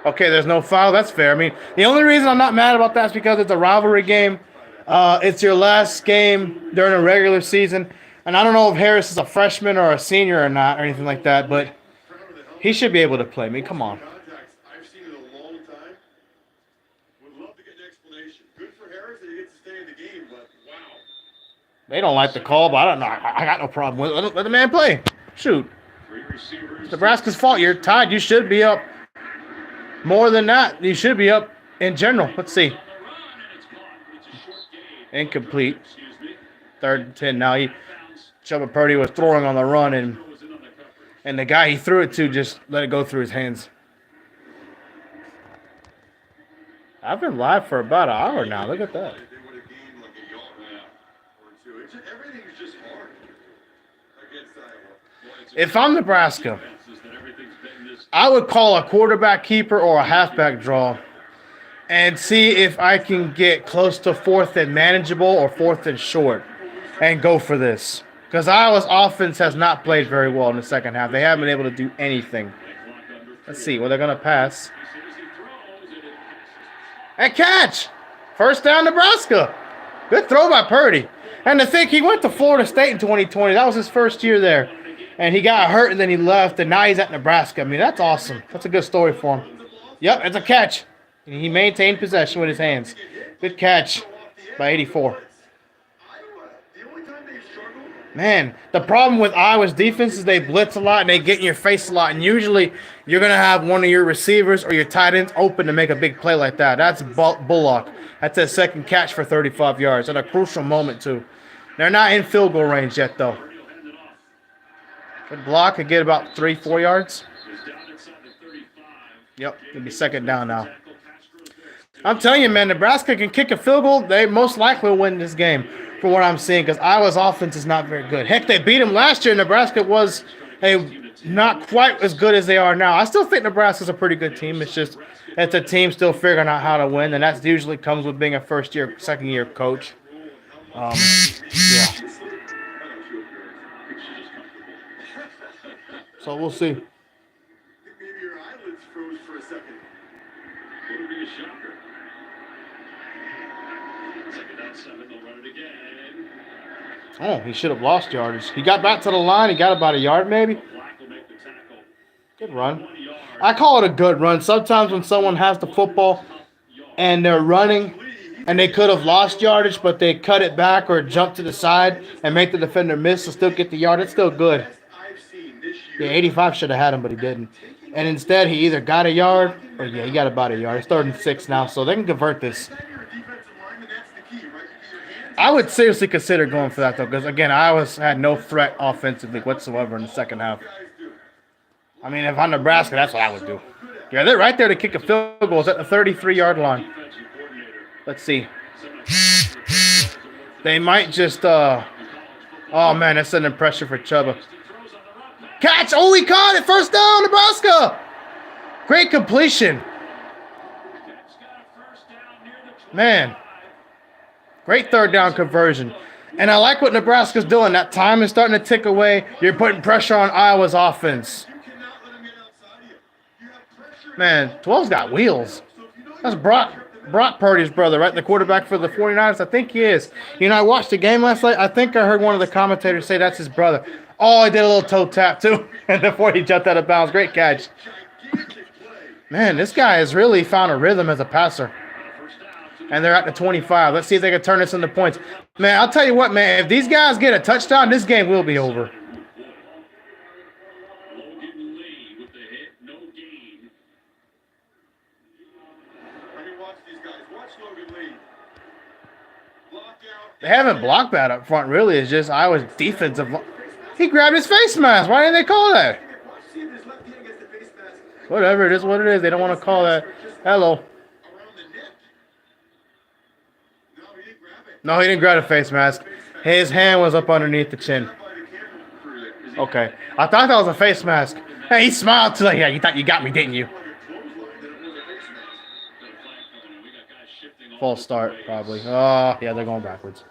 Okay, there's no foul. That's fair. I mean, the only reason I'm not mad about that is because it's a rivalry game. It's your last game during a regular season. And I don't know if Harris is a freshman or a senior or not or anything like that, but he should be able to play. I mean, come on. I've seen it a long time. Would love to get an explanation. Good for Harris that he gets to stay in the game, but wow. They don't like the call, but I don't know. I got no problem with it. Let the man play. Shoot. It's Nebraska's fault. You're tied. You should be up. More than that, you should be up in general. Let's see. Incomplete. 3rd and 10 now. Chuba Purdy was throwing on the run, and the guy he threw it to just let it go through his hands. I've been live for about an hour now. Look at that. Everything's just hard against Iowa. If I'm Nebraska, I would call a quarterback keeper or a halfback draw and see if I can get close to 4th and manageable or 4th and short and go for this. Because Iowa's offense has not played very well in the second half. They haven't been able to do anything. Let's see. Well, they're going to pass. And catch! First down, Nebraska. Good throw by Purdy. And to think he went to Florida State in 2020. That was his first year there. And he got hurt, and then he left, and now he's at Nebraska. I mean, that's awesome. That's a good story for him. Yep, it's a catch. And he maintained possession with his hands. Good catch by 84. Man, the problem with Iowa's defense is they blitz a lot and they get in your face a lot. And usually you're going to have one of your receivers or your tight ends open to make a big play like that. That's Bullock. That's a second catch for 35 yards at a crucial moment, too. They're not in field goal range yet, though. Good block could get about 3-4 yards. Yep, it'll be second down now. I'm telling you, man, Nebraska can kick a field goal. They most likely will win this game for what I'm seeing because Iowa's offense is not very good. Heck, they beat them last year. Nebraska was not quite as good as they are now. I still think Nebraska's a pretty good team. It's just it's a team still figuring out how to win, and that usually comes with being a first-year, second-year coach. Yeah. So we'll see. Maybe your eyelids froze for a second. Would be a shocker. Second down Oh, he should have lost yardage. He got back to the line. He got about a yard maybe. Good run. I call it a good run. Sometimes when someone has the football and they're running and they could have lost yardage, but they cut it back or jump to the side and make the defender miss to still get the yard, it's still good. Yeah, 85 should have had him, but he didn't. And instead, he either got a yard or, yeah, he got about a yard. It's 3rd and 6 now, so they can convert this. I would seriously consider going for that, though, because, again, Iowa had no threat offensively whatsoever in the second half. I mean, if I'm Nebraska, that's what I would do. Yeah, they're right there to kick a field goal. It's at the 33-yard line. Let's see. They might just, oh, man, that's sending pressure for Chuba. Catch! Oh, he caught it! First down, Nebraska! Great completion. Man. Great 3rd down conversion. And I like what Nebraska's doing. That time is starting to tick away. You're putting pressure on Iowa's offense. Man, 12's got wheels. That's Brock Purdy's brother, right? The quarterback for the 49ers. I think he is. You know, I watched the game last night. I think I heard one of the commentators say that's his brother. Oh, he did a little toe tap, too. And before he jumped out of bounds. Great catch. Man, this guy has really found a rhythm as a passer. And they're at the 25. Let's see if they can turn this into points. Man, I'll tell you what, man. If these guys get a touchdown, this game will be over. They haven't blocked bad up front, really. It's just Iowa's defensive. He grabbed his face mask. Why didn't they call that? Whatever, it is what it is. They don't want to call that. Hello. No, he didn't grab a face mask. His hand was up underneath the chin. Okay. I thought that was a face mask. Hey, he smiled too. Like, yeah, you thought you got me, didn't you? False start, probably. Oh, yeah, they're going backwards.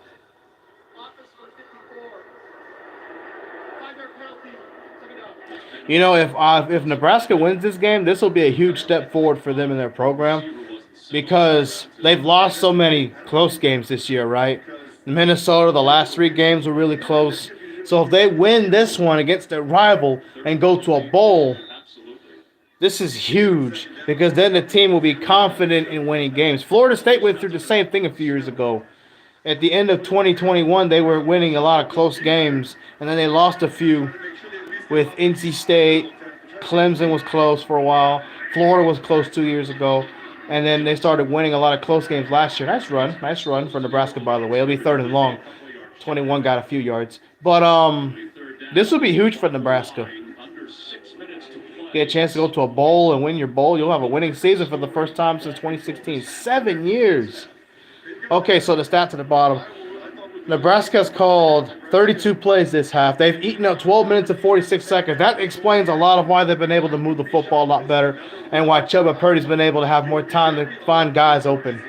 You know, if Nebraska wins this game, this will be a huge step forward for them in their program because they've lost so many close games this year, right? Minnesota, the last 3 games were really close. So if they win this one against their rival and go to a bowl, this is huge because then the team will be confident in winning games. Florida State went through the same thing a few years ago. At the end of 2021, they were winning a lot of close games, and then they lost a few with NC State. Clemson was close for a while. Florida was close 2 years ago. And then they started winning a lot of close games last year. Nice run for Nebraska, by the way. It'll be 3rd and long. 21 got a few yards. But this will be huge for Nebraska. Get a chance to go to a bowl and win your bowl. You'll have a winning season for the first time since 2016. 7 years. Okay, so the stats at the bottom. Nebraska's called 32 plays this half. They've eaten up 12 minutes and 46 seconds. That explains a lot of why they've been able to move the football a lot better and why Chuba Purdy's been able to have more time to find guys open.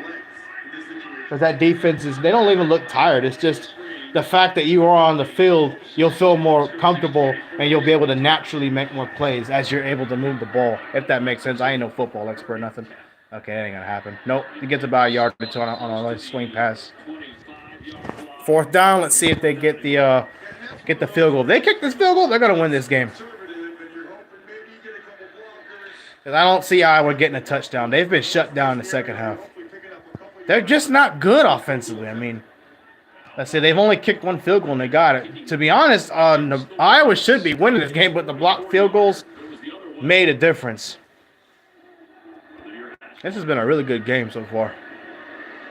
Because that defense they don't even look tired. It's just the fact that you are on the field, you'll feel more comfortable and you'll be able to naturally make more plays as you're able to move the ball, if that makes sense. I ain't no football expert or nothing. Okay, that ain't going to happen. Nope, he gets about a yard or two on a swing pass. 4th down. Let's see if they get the field goal. If they kick this field goal, they're going to win this game. Because I don't see Iowa getting a touchdown. They've been shut down in the second half. They're just not good offensively. I mean, let's say they've only kicked 1 field goal and they got it. To be honest, Iowa should be winning this game, but the blocked field goals made a difference. This has been a really good game so far.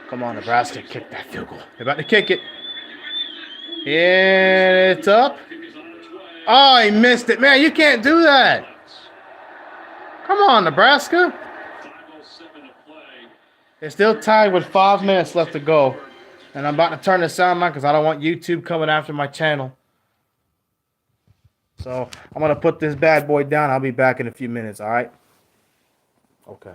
Come on, Nebraska, kick that field goal. They're about to kick it. And it's up. Oh, he missed it. Man, you can't do that. Come on, Nebraska. They're still tied with 5 minutes left to go. And I'm about to turn the sound on because I don't want YouTube coming after my channel. So I'm going to put this bad boy down. I'll be back in a few minutes, all right? Okay.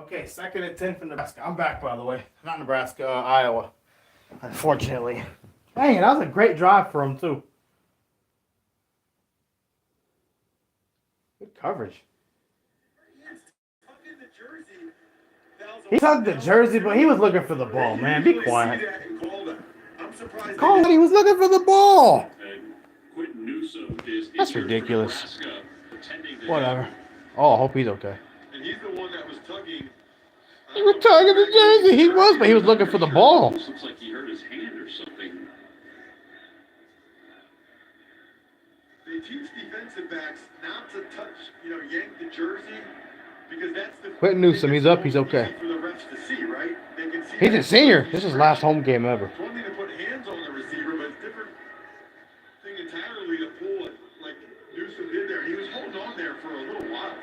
Okay, 2nd and 10 for Nebraska. I'm back, by the way. Not Nebraska, Iowa. Unfortunately. Dang, that was a great drive for him, too. Good coverage. He tugged the jersey, but he was looking for the ball, man. Be quiet. Call it, he was looking for the ball. That's ridiculous. Whatever. Oh, I hope he's okay. And he's the one that was tugging. He was tugging the jersey. He was, but he was looking for the ball. Looks like he hurt his hand or something. They teach defensive backs not to touch, yank the jersey, because that's the. Quentin Newsom, he's up. He's okay. For the refs to see, right? They can see. He's a senior. This is his last home game ever. It's one thing to put hands on the receiver, but it's a different thing entirely to pull it like Newsom did there. He was holding on there for a little while.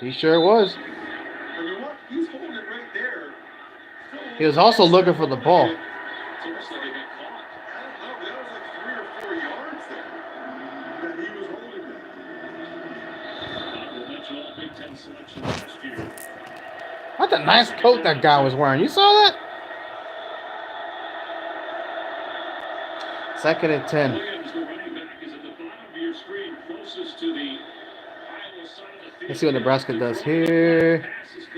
He sure was. I mean, what? He's holding it right there. He was also looking for the ball. It's almost like he got caught. I don't know, that was like 3 or 4 yards there that he was holding it. We'll mention all Big Ten selection last year. What a nice coat that guy was wearing. You saw that? 2nd and 10. Williams, the running back, is at the bottom of your screen, closest to the Iowa side of the field. Let's see what Nebraska does here.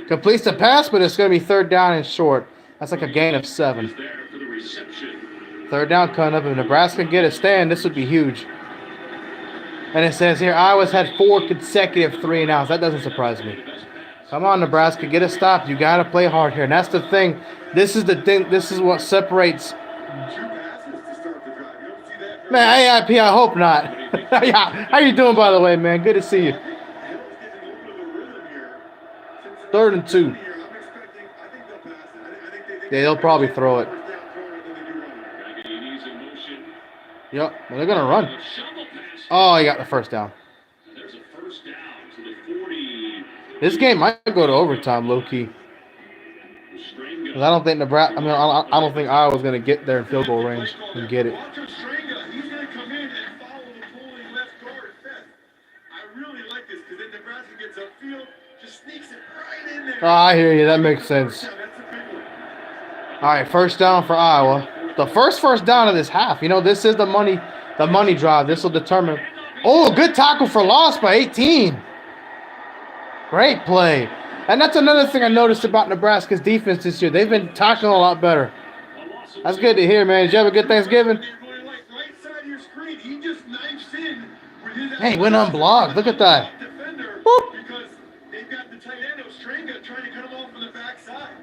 Completes the pass, but it's going to be 3rd down and short. That's like a gain of 7. There for the reception. 3rd down coming up. If Nebraska can get a stand, this would be huge. And it says here, Iowa's had 4 consecutive 3-and-outs. That doesn't surprise me. Come on, Nebraska, get a stop. You got to play hard here. And that's the thing. This is the thing. This is what separates. 2 passes to start the drive. You don't see that? Man, AIP, I hope not. How you doing, by the way, man? Good to see you. Hill's getting a little bit of a rhythm here. 3rd and 2. I'm expecting, I think they'll pass it. I think Yeah, they'll probably throw it. Yep, well, they're going to run. Oh, he got the 1st down. There's a 1st down to the 40. This game might go to overtime, low-key. Because I don't think Nebraska. I don't think Iowa's going to get there in field goal range and get it. He's going to come in and follow the pulling left guard fifth. I really like this because then Nebraska gets upfield, just sneaks it right in there. Oh, I hear you. That makes sense. Yeah, that's a big one. All right, 1st down for Iowa. The first down of this half. You know, this is the money drive. This will determine. Oh, good tackle for loss by 18. Great play. And that's another thing I noticed about Nebraska's defense this year. They've been tackling a lot better. That's good to hear, man. Did you have a good Thanksgiving? Right side of your screen, he just knifes in with his Hey, went unblocked. Look at that. defender Whoop. because they've got the tight end Ostrenga trying to cut him off from the backside.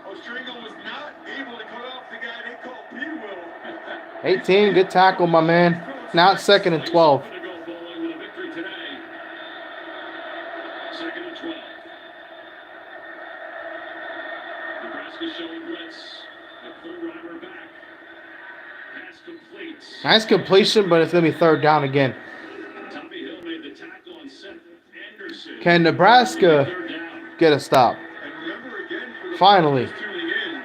Ostrenga was not able to cut off the guy they call P-Will. 18, good tackle, my man. Now it's 2nd and 12. Going to go bowling with a victory today. 2nd and 12. Nebraska showing blitz. The co-driver back. Pass complete. Nice completion, but it's going to be 3rd down again. Tommy Hill made the tackle on Seth Anderson. Can Nebraska 3rd down. get a stop? And remember again, for the Finally. players tuning in,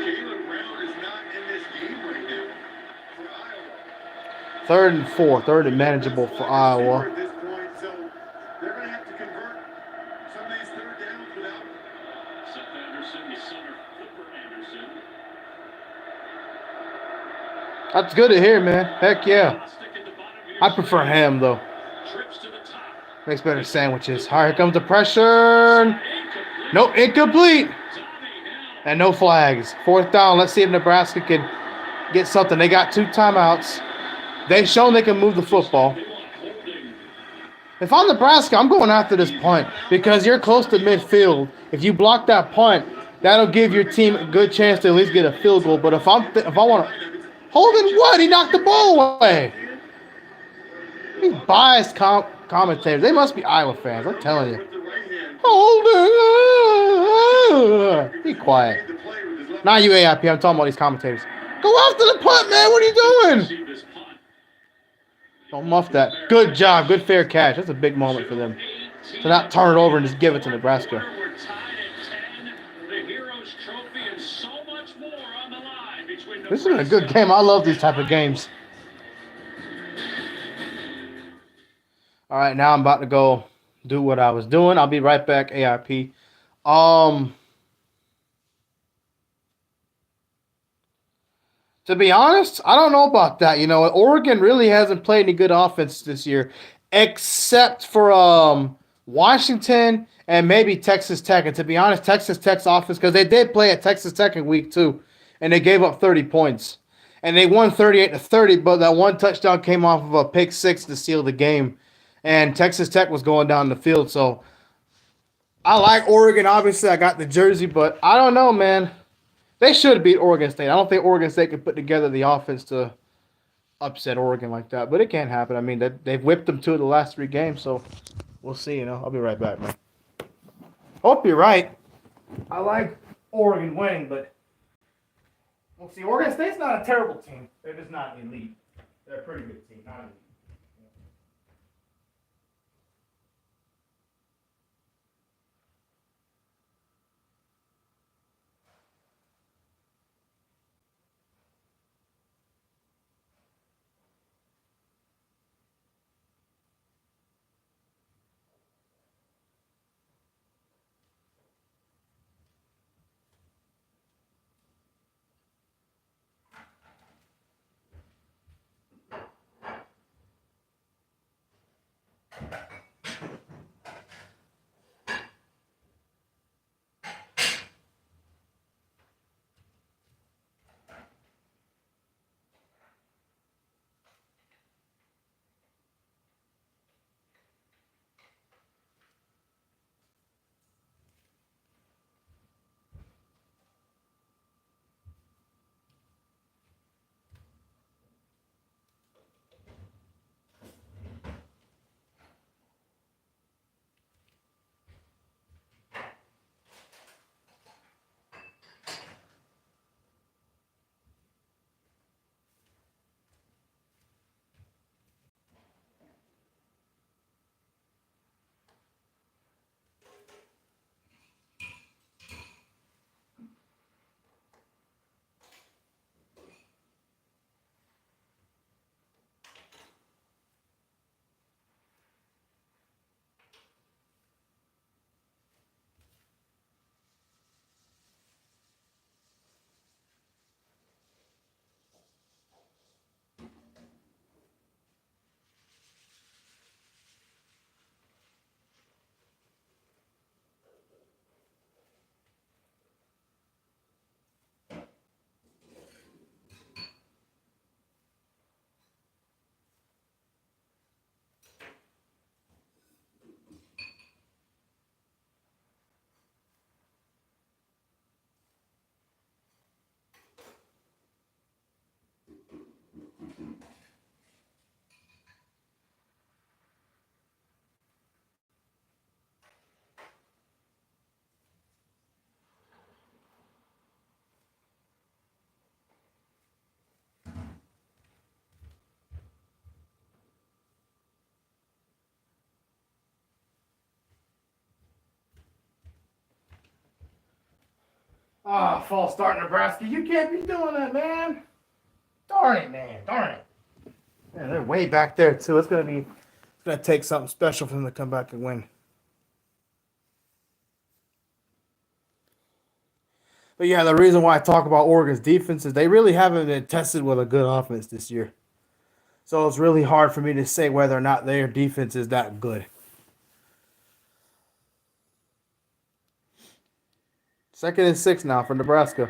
Jalen Brown is not in this game right now for Iowa. 3rd and 4. 3rd and manageable for Iowa. At this point, so they're going to have to convert some of these 3rd downs without Seth Anderson, the son of Flipper Anderson. That's good to hear, man. Heck yeah. Stick at the bottom of your I prefer ham, though. trips to the top. Makes better sandwiches. All right, here comes the pressure. Nope, incomplete. And no flags. 4th down. Let's see if Nebraska can get something. They got 2 timeouts. They've shown they can move the football. If I'm Nebraska, I'm going after this punt because you're close to midfield. If you block that punt, that'll give your team a good chance to at least get a field goal. But if I want to, Holden, what? He knocked the ball away. These biased commentators. They must be Iowa fans. I'm telling you. with the right hand. Holden, be quiet. The play with his left. Not you, AIP. I'm talking about these commentators. Go after the punt, man. What are you doing? Receive this punt. Don't muff that. Good job. Good fair catch. That's a big moment for them. To not turn it over and just give it to Nebraska. We're tied at 10. The Heroes Trophy and so much more on the line between This has been a good game. I love these type of games. All right, now I'm about to go do what I was doing. I'll be right back, AIP. Um, to be honest, I don't know about that. You know, Oregon really hasn't played any good offense this year, except for Washington and maybe Texas Tech. And to be honest, Texas Tech's offense, because they did play at Texas Tech in week 2, and they gave up 30 points, and they won 38-30. But that one touchdown came off of a pick six to seal the game, and Texas Tech was going down the field. So I like Oregon. Obviously, I got the jersey, but I don't know, man. They should beat Oregon State. I don't think Oregon State can put together the offense to upset Oregon like that, but it can't happen. I mean, they've whipped them 2 of the last 3 games, so we'll see. You know, I'll be right back, man. Hope you're right. I like Oregon winning, but we'll see. Oregon State's not a terrible team. They're just not elite. They're a pretty good team, not elite. Oh, false start, Nebraska. You can't be doing that, man. Darn it, man. Darn it. Yeah, they're way back there too. It's gonna take something special for them to come back and win. But yeah, the reason why I talk about Oregon's defense is they really haven't been tested with a good offense this year. So it's really hard for me to say whether or not their defense is that good. Second and 6 now for Nebraska.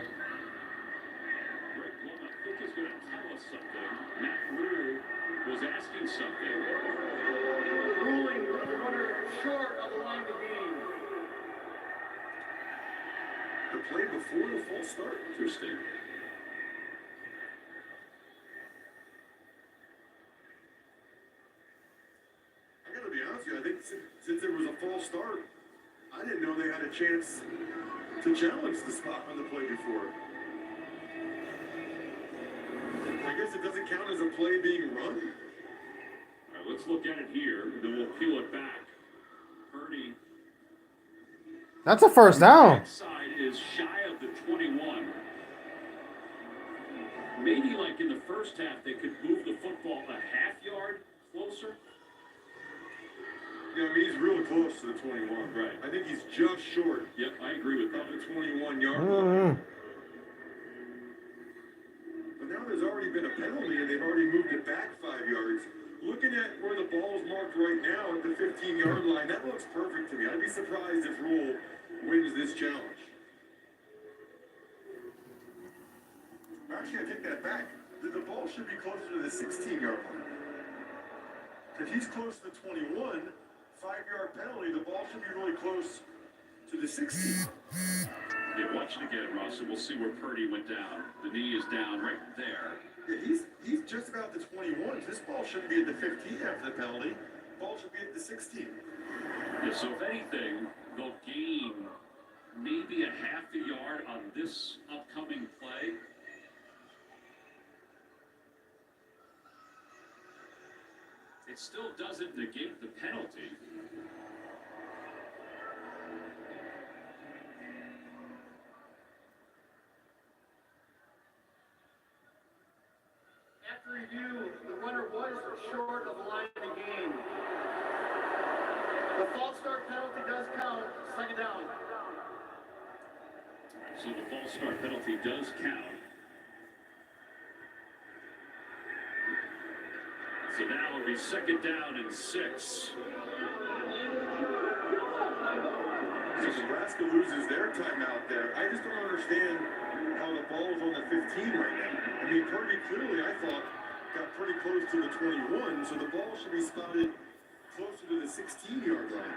Was asking something. Ruling runner short of the line of game. The play before the false start. Interesting. I gotta be honest with you, I think since it was a false start, I didn't know they had a chance to challenge the spot on the play before. I guess it doesn't count as a play being run. All right, let's look at it here, and then we'll peel it back. Purdy. That's a first down. Side is shy of the 21. Maybe like in the first half, they could move the football a half yard closer. Yeah, I mean, he's real close to the 21. Right. I think he's just short Yep, I agree with of that. the 21-yard line. But now there's already been a penalty, and they've already moved it back 5 yards. Looking at where the ball's marked right now at the 15-yard line, that looks perfect to me. I'd be surprised if Rule wins this challenge. Actually, I take that back. The ball should be closer to the 16-yard line. If he's close to the 21, 5-yard penalty, the ball should be really close to the 16. Yeah, watch it again, Ross, and we'll see where Purdy went down. The knee is down right there. Yeah, he's just about the 21. This ball shouldn't be at the 15 after the penalty. The ball should be at the 16. Yeah, so if anything, they'll gain maybe a half a yard on this upcoming play. It still doesn't negate the penalty. After review, the runner was short of the line of the game. The false start penalty does count. Second down. So the false start penalty does count. So now it'll be second down and 6. So Nebraska loses their timeout there. I just don't understand how the ball's on the 15 right now. I mean, Purdy clearly, I thought, got pretty close to the 21, so the ball should be spotted closer to the 16-yard line.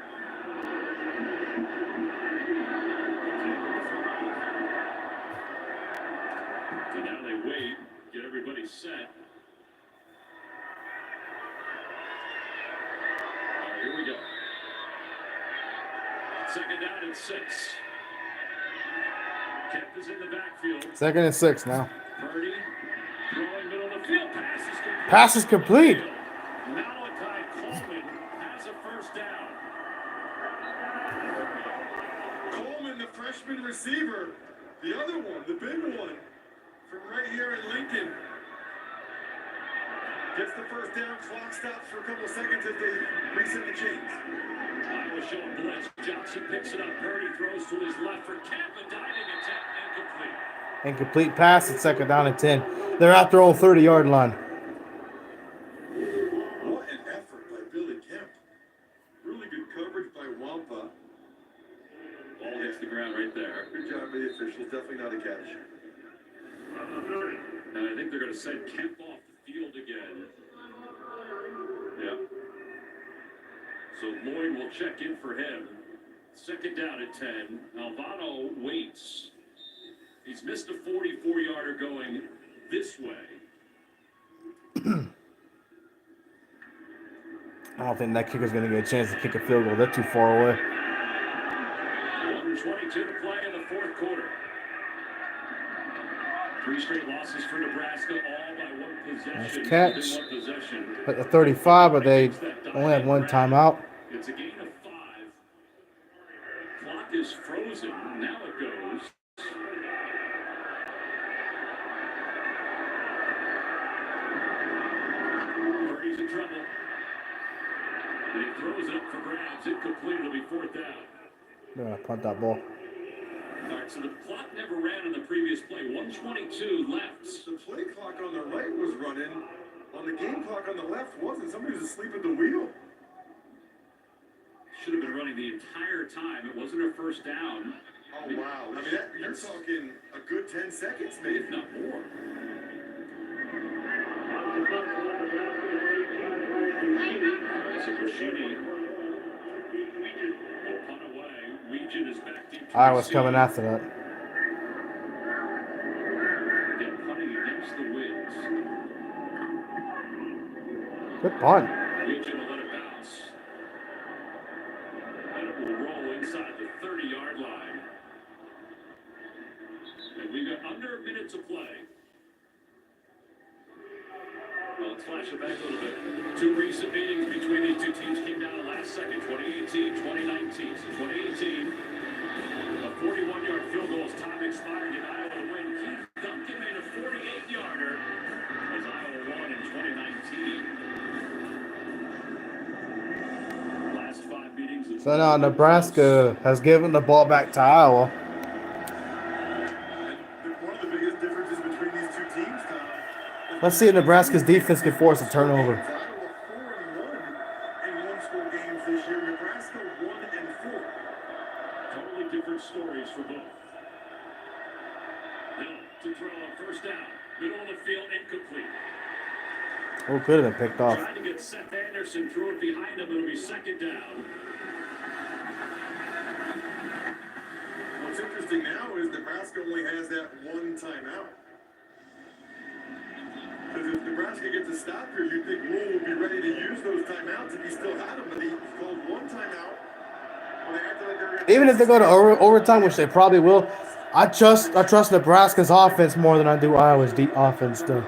So now they wait, get everybody set. All right, here we go. Second down and 6. Kemp is in the backfield. Second and 6 now. Purdy throwing middle of the field. Pass is complete. Malachi Coleman has a first down. Coleman, the freshman receiver, the other one, the big one, from right here in Lincoln. Gets the first down, clock stops for a couple seconds as they reset the chains. Iowa showing blitz. Johnson picks it up. Purdy throws to his left for Kemp. A diving attempt, incomplete. Incomplete pass at second down and 10. They're at their old 30-yard line. What an effort by Billy Kemp. Really good coverage by Wampa. Ball hits the ground right there. Good job by the officials. Definitely not a catch. And I think they're going to send Kemp off the field again. Yeah. So Lloyd will check in for him. Second down at 10. Alvano waits. He's missed a 44-yarder going this way. I don't think that kicker's going to get a chance to kick a field goal. They're too far away. 1:22 to play in the fourth quarter. 3 straight losses for Nebraska, all by one possession. Nice catch. Within one possession. At the 35, but they only have one timeout. It's a gain of 5. Clock is frozen. Now it goes. Purdy's in trouble. And he throws it up for grabs. Incomplete. It'll be 4th down. They're going to punt that ball. All right, so the clock never ran in the previous play. 1:22 left. The play clock on the right was running. On the game clock on the left wasn't. Somebody was asleep at the wheel. Should have been running the entire time. It wasn't a first down. Oh, wow. I mean, you're talking a good 10 seconds, maybe. If not more. So Rashidi will punt away. Weegan is back deep. Iowa's coming after that. Again, punting against the winds. Good punt. Weegan will let it bounce. And it will roll inside the 30-yard line. And we've got under a minute to play. Well, let's flash it back a little bit. 2 recent meetings between these two teams came down the last second, 2018, 2019. So 2018, a 41-yard field goal as time expired in Iowa to win. Keith Duncan made a 48-yarder as Iowa won in 2019. Last So now Nebraska has given the ball back to Iowa. One of the biggest differences between these two teams, Tom. Let's see if Nebraska's defense can force a turnover. Iowa 4-1 in one-score games this year. Nebraska 1-4. Totally different stories for both. Hill to throw on first down. Middle of the field, incomplete. Oh, could have been picked off. Trying to get Seth Anderson, threw it behind him. It'll be second down. What's interesting now is Nebraska only has that one timeout. Because if Nebraska gets a stop here, you'd think Rule would be ready to use those timeouts if he still had them. But he called one timeout. When they acted like they were gonna Even if they go to overtime, which they probably will, I trust Nebraska's offense more than I do Iowa's deep offense to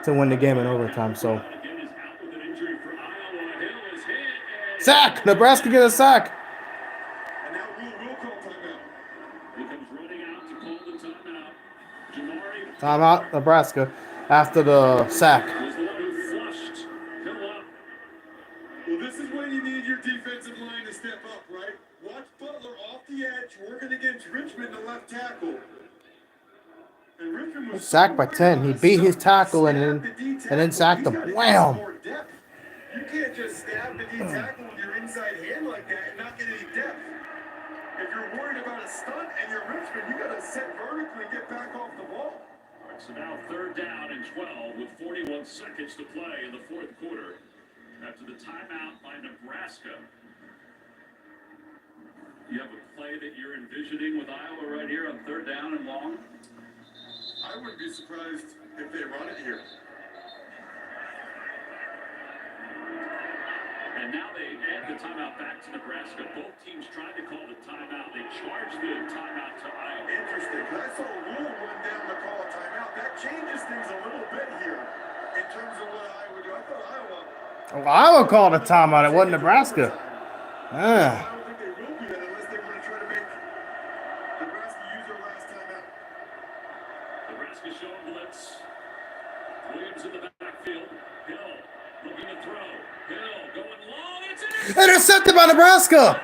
win the game in overtime. So Again is out with an injury for Iowa. Hill is hit. And sack! Nebraska get a sack. And now Rule will call timeout. he comes running out to call the timeout. Jamari Timeout, Nebraska after the sack. was the one who flushed Hill up. Well, this is when you need your defensive line to step up, right? Watch Butler off the edge, working against Richmond, the left tackle. And Richmond was Sacked by 10. He beat his tackle and then sacked him. Wham! You can't just stab the D tackle with your inside hand like that and not get any depth. If you're worried about a stunt and you're Richmond, you got to set vertically and get back off the ball. All right, so now third down and 12 with 41 seconds to play in the fourth quarter. After the timeout by Nebraska. You have a play that you're envisioning with Iowa right here on third down and long? I wouldn't be surprised if they run it here. And now they add the timeout back to Nebraska. Both teams tried to call the timeout. They charged the timeout to Iowa. Interesting, because I saw Rule run down to call a timeout. That changes things a little bit here in terms of what Iowa do. I thought Iowa. Well, Iowa called a timeout. It wasn't Nebraska. I Ah. don't think they will do that unless they want to try to make Nebraska use their last timeout. Nebraska showing blitz. Williams in the backfield. Hill looking to throw. Hill going long. It's Intercepted by Nebraska. Hill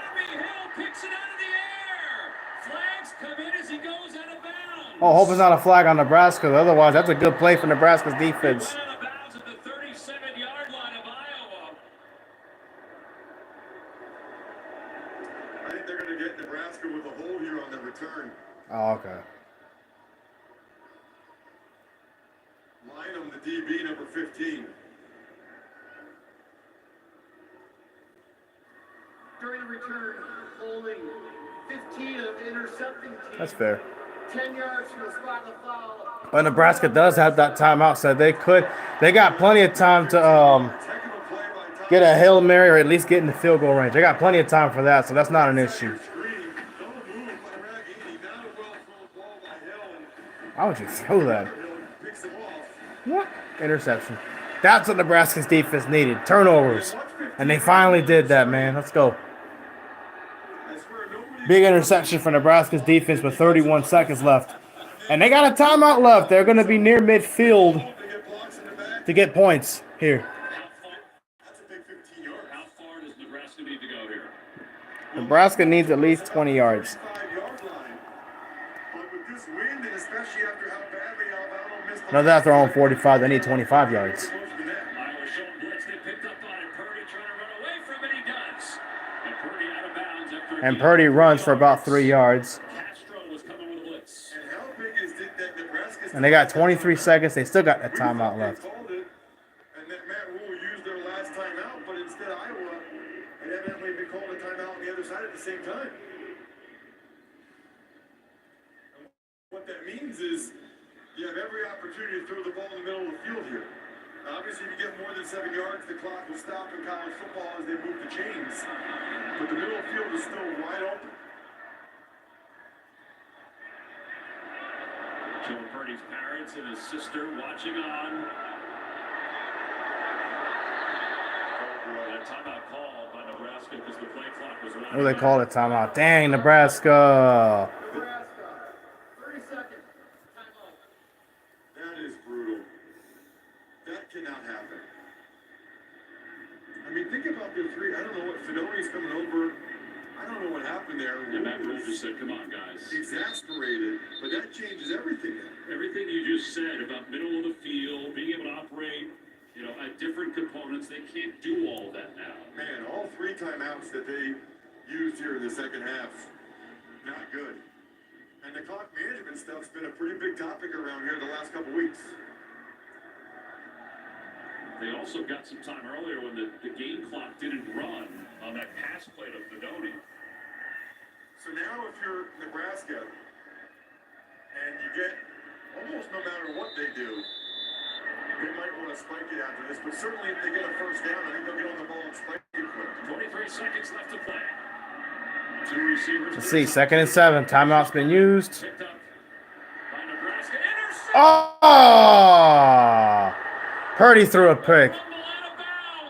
picks it out of the air. Flags come in as he goes out of bounds. Oh, hope it's not a flag on Nebraska. Otherwise, that's a good play for Nebraska's defense. Went out of bounds at the 37-yard line of Iowa. I think they're going to get Nebraska with a hold here on the return. Oh, okay. Line on the DB, number 15. During the return, holding 15 of intercepting team. That's fair. 10 yards from the spot of the foul. But Nebraska does have that timeout, so they got plenty of time to Technical play by Tom. get a Hail Mary or at least get in the field goal range. They got plenty of time for that, so that's not an issue. Screen. Don't move by Raggedy. Not a well-thrown ball by Hill. And Why would you throw that? Hill picks him off. What? Interception. That's what Nebraska's defense needed. Turnovers. And they finally did that, man. Let's go. I swear nobody. Big interception for Nebraska's defense with 31 seconds left. And they got a timeout left. They're going to be near midfield They get blocks in the back. to get points here. That's a big 15 yards. How far does Nebraska need to go here? Nebraska needs at least 20 yards. 35-yard line. But with this wind, and especially after how badly Alabama missed the No, that's their own 45. They need 25 yards. close to that. Iowa showing blitz. They picked up on it. Purdy trying to run away from it. He does. And Purdy out of bounds after. And Purdy runs for about 3 yards. Castro was coming with a blitz. And how big is it that Nebraska's And they got 23 seconds. They still got a timeout left. They called it, and that Matt Rule used their last timeout, but instead Iowa had evidently been called a timeout on the other side at the same time. And what that means is you have every opportunity to throw the ball in the middle of the field here. Now, obviously, if you get more than 7 yards, the clock will stop in college football as they move the chains. But the middle of the field is still wide open. Joe Purdy's parents and his sister watching on. And a timeout called by Nebraska because the play clock was running. What do they call it? Timeout. Dang, Nebraska. Nebraska, 30 seconds. Timeout. That is brutal. That cannot happen. I mean, think about the three. I don't know what Fidone's coming over. said, come on, guys. Exasperated, but that changes everything. Everything you just said about middle of the field, being able to operate, at different components, they can't do all that now. Man, all 3 timeouts that they used here in the second half, not good. And the clock management stuff's been a pretty big topic around here the last couple weeks. They also got some time earlier when the game clock didn't run on that pass play to Fedoni. So now if you're Nebraska and you get almost no matter what they do, they might want to spike it after this, but certainly if they get a first down, I think they'll get on the ball and spike it quick. 23 seconds left to play. 2 receivers. Let's see, 2nd and 7. Timeout's been used. Picked up by Nebraska. Intercept. Oh! Purdy threw a pick. Fumble out of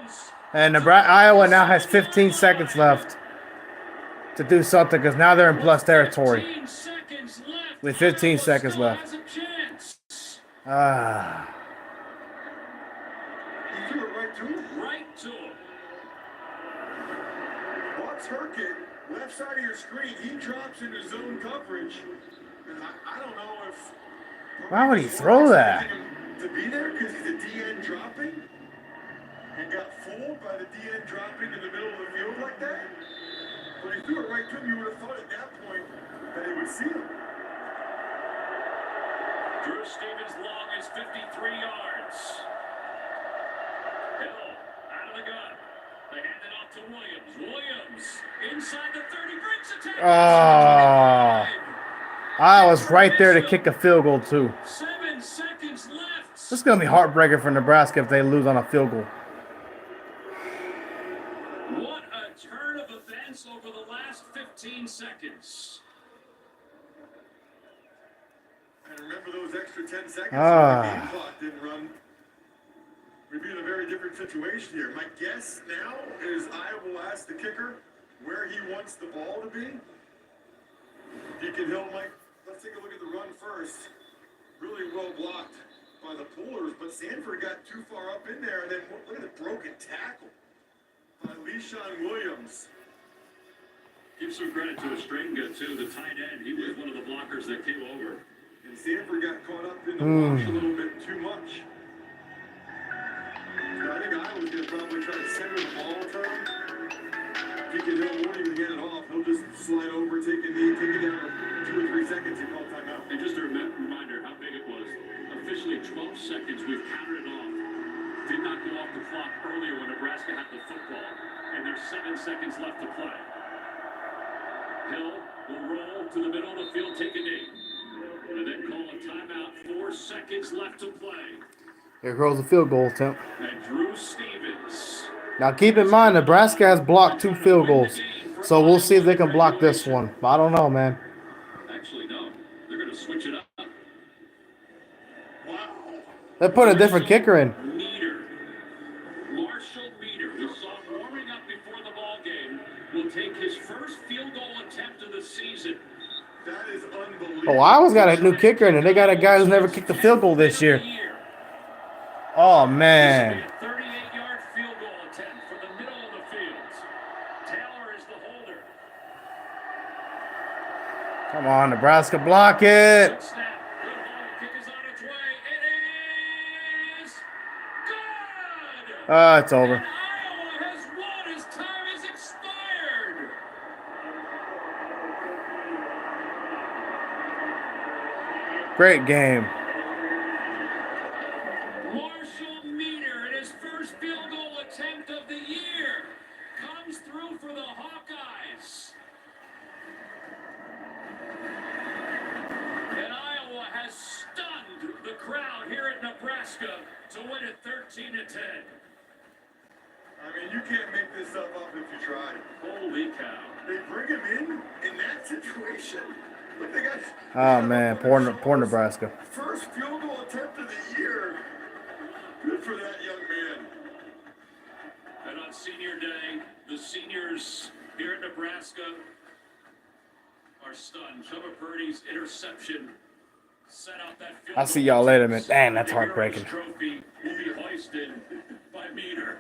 bounds. And Iowa now has 15 seconds left to do something because now they're in plus territory 15 seconds left. with 15 Iowa seconds still left. has a chance. Ah. He threw it right to him. Right to him. Watch Herkett, left side of your screen, he drops into zone coverage. And I don't know if... Why would he throw that? To be there because he's a DN dropping and got fooled by the DN dropping in the middle of the field like that. But he threw it right to him, you would have thought at that point that he would see him. Drew Stevens' long is 53 yards. Hill out of the gun. They hand it off to Williams. Williams inside the 30 brings a tackle. I was right there to kick a field goal too. 7 seconds left. This is going to be heartbreaking for Nebraska if they lose on a field goal. What a turn of events over the last 15 seconds. And remember those extra 10 seconds when the game clock didn't run. We'd be in a very different situation here. My guess now is Iowa will ask the kicker where he wants the ball to be. Deacon Hill might, let's take a look at the run first. Really well blocked by the pullers, but Sanford got too far up in there, and then look at the broken tackle by Le'Shawn Williams. Give some credit to Estringa, too, the tight end. He was one of the blockers that came over. And Sanford got caught up in the wash a little bit too much. So I think Iowa's going to probably try to center the ball to him. Deacon Hill won't even get it off. He'll just slide over, take a knee, take it down for 2 or 3 seconds and call timeout. And just a reminder how big it was. Officially 12 seconds, we've counted it off. Did not go off the clock earlier when Nebraska had the football. And there's 7 seconds left to play. Hill will roll to the middle of the field, take a knee. And then call a timeout. 4 seconds left to play. Here goes the field goal attempt. And Drew Stevens. Now keep in mind, Nebraska has blocked 2 field goals. So we'll see if they can block this one. I don't know, man. Actually, no. They're going to switch it up. Wow. They're putting a different kicker in. Meter. Marshall Meter, we saw warming up before the ball game, will take his first field goal attempt of the season. That is unbelievable. Oh, Iowa's got a new kicker in, and they got a guy who's never kicked a field goal this year. Oh, man. 38-yard field goal attempt from the middle of the field. Taylor is the holder. Come on, Nebraska, block it. Good snap. Good hold. Kick is on its way. It is good. It's over. And Iowa has won. His time has expired. Great game. Marshall Meter in his first field goal attempt of the year comes through for the Hawkeyes. And Iowa has stunned the crowd here at Nebraska to win it 13-10. I mean, you can't make this stuff up if you try. Holy cow. They bring him in that situation. Look, they got. Oh, man. Poor Nebraska. First field goal attempt of the year. Good for that young man. And on senior day, the seniors here at Nebraska are stunned. Chubba Purdy's interception set out that field I'll see goal. y'all later, man. Dang, that's The Heroes heartbreaking. Trophy will be hoisted by Meter.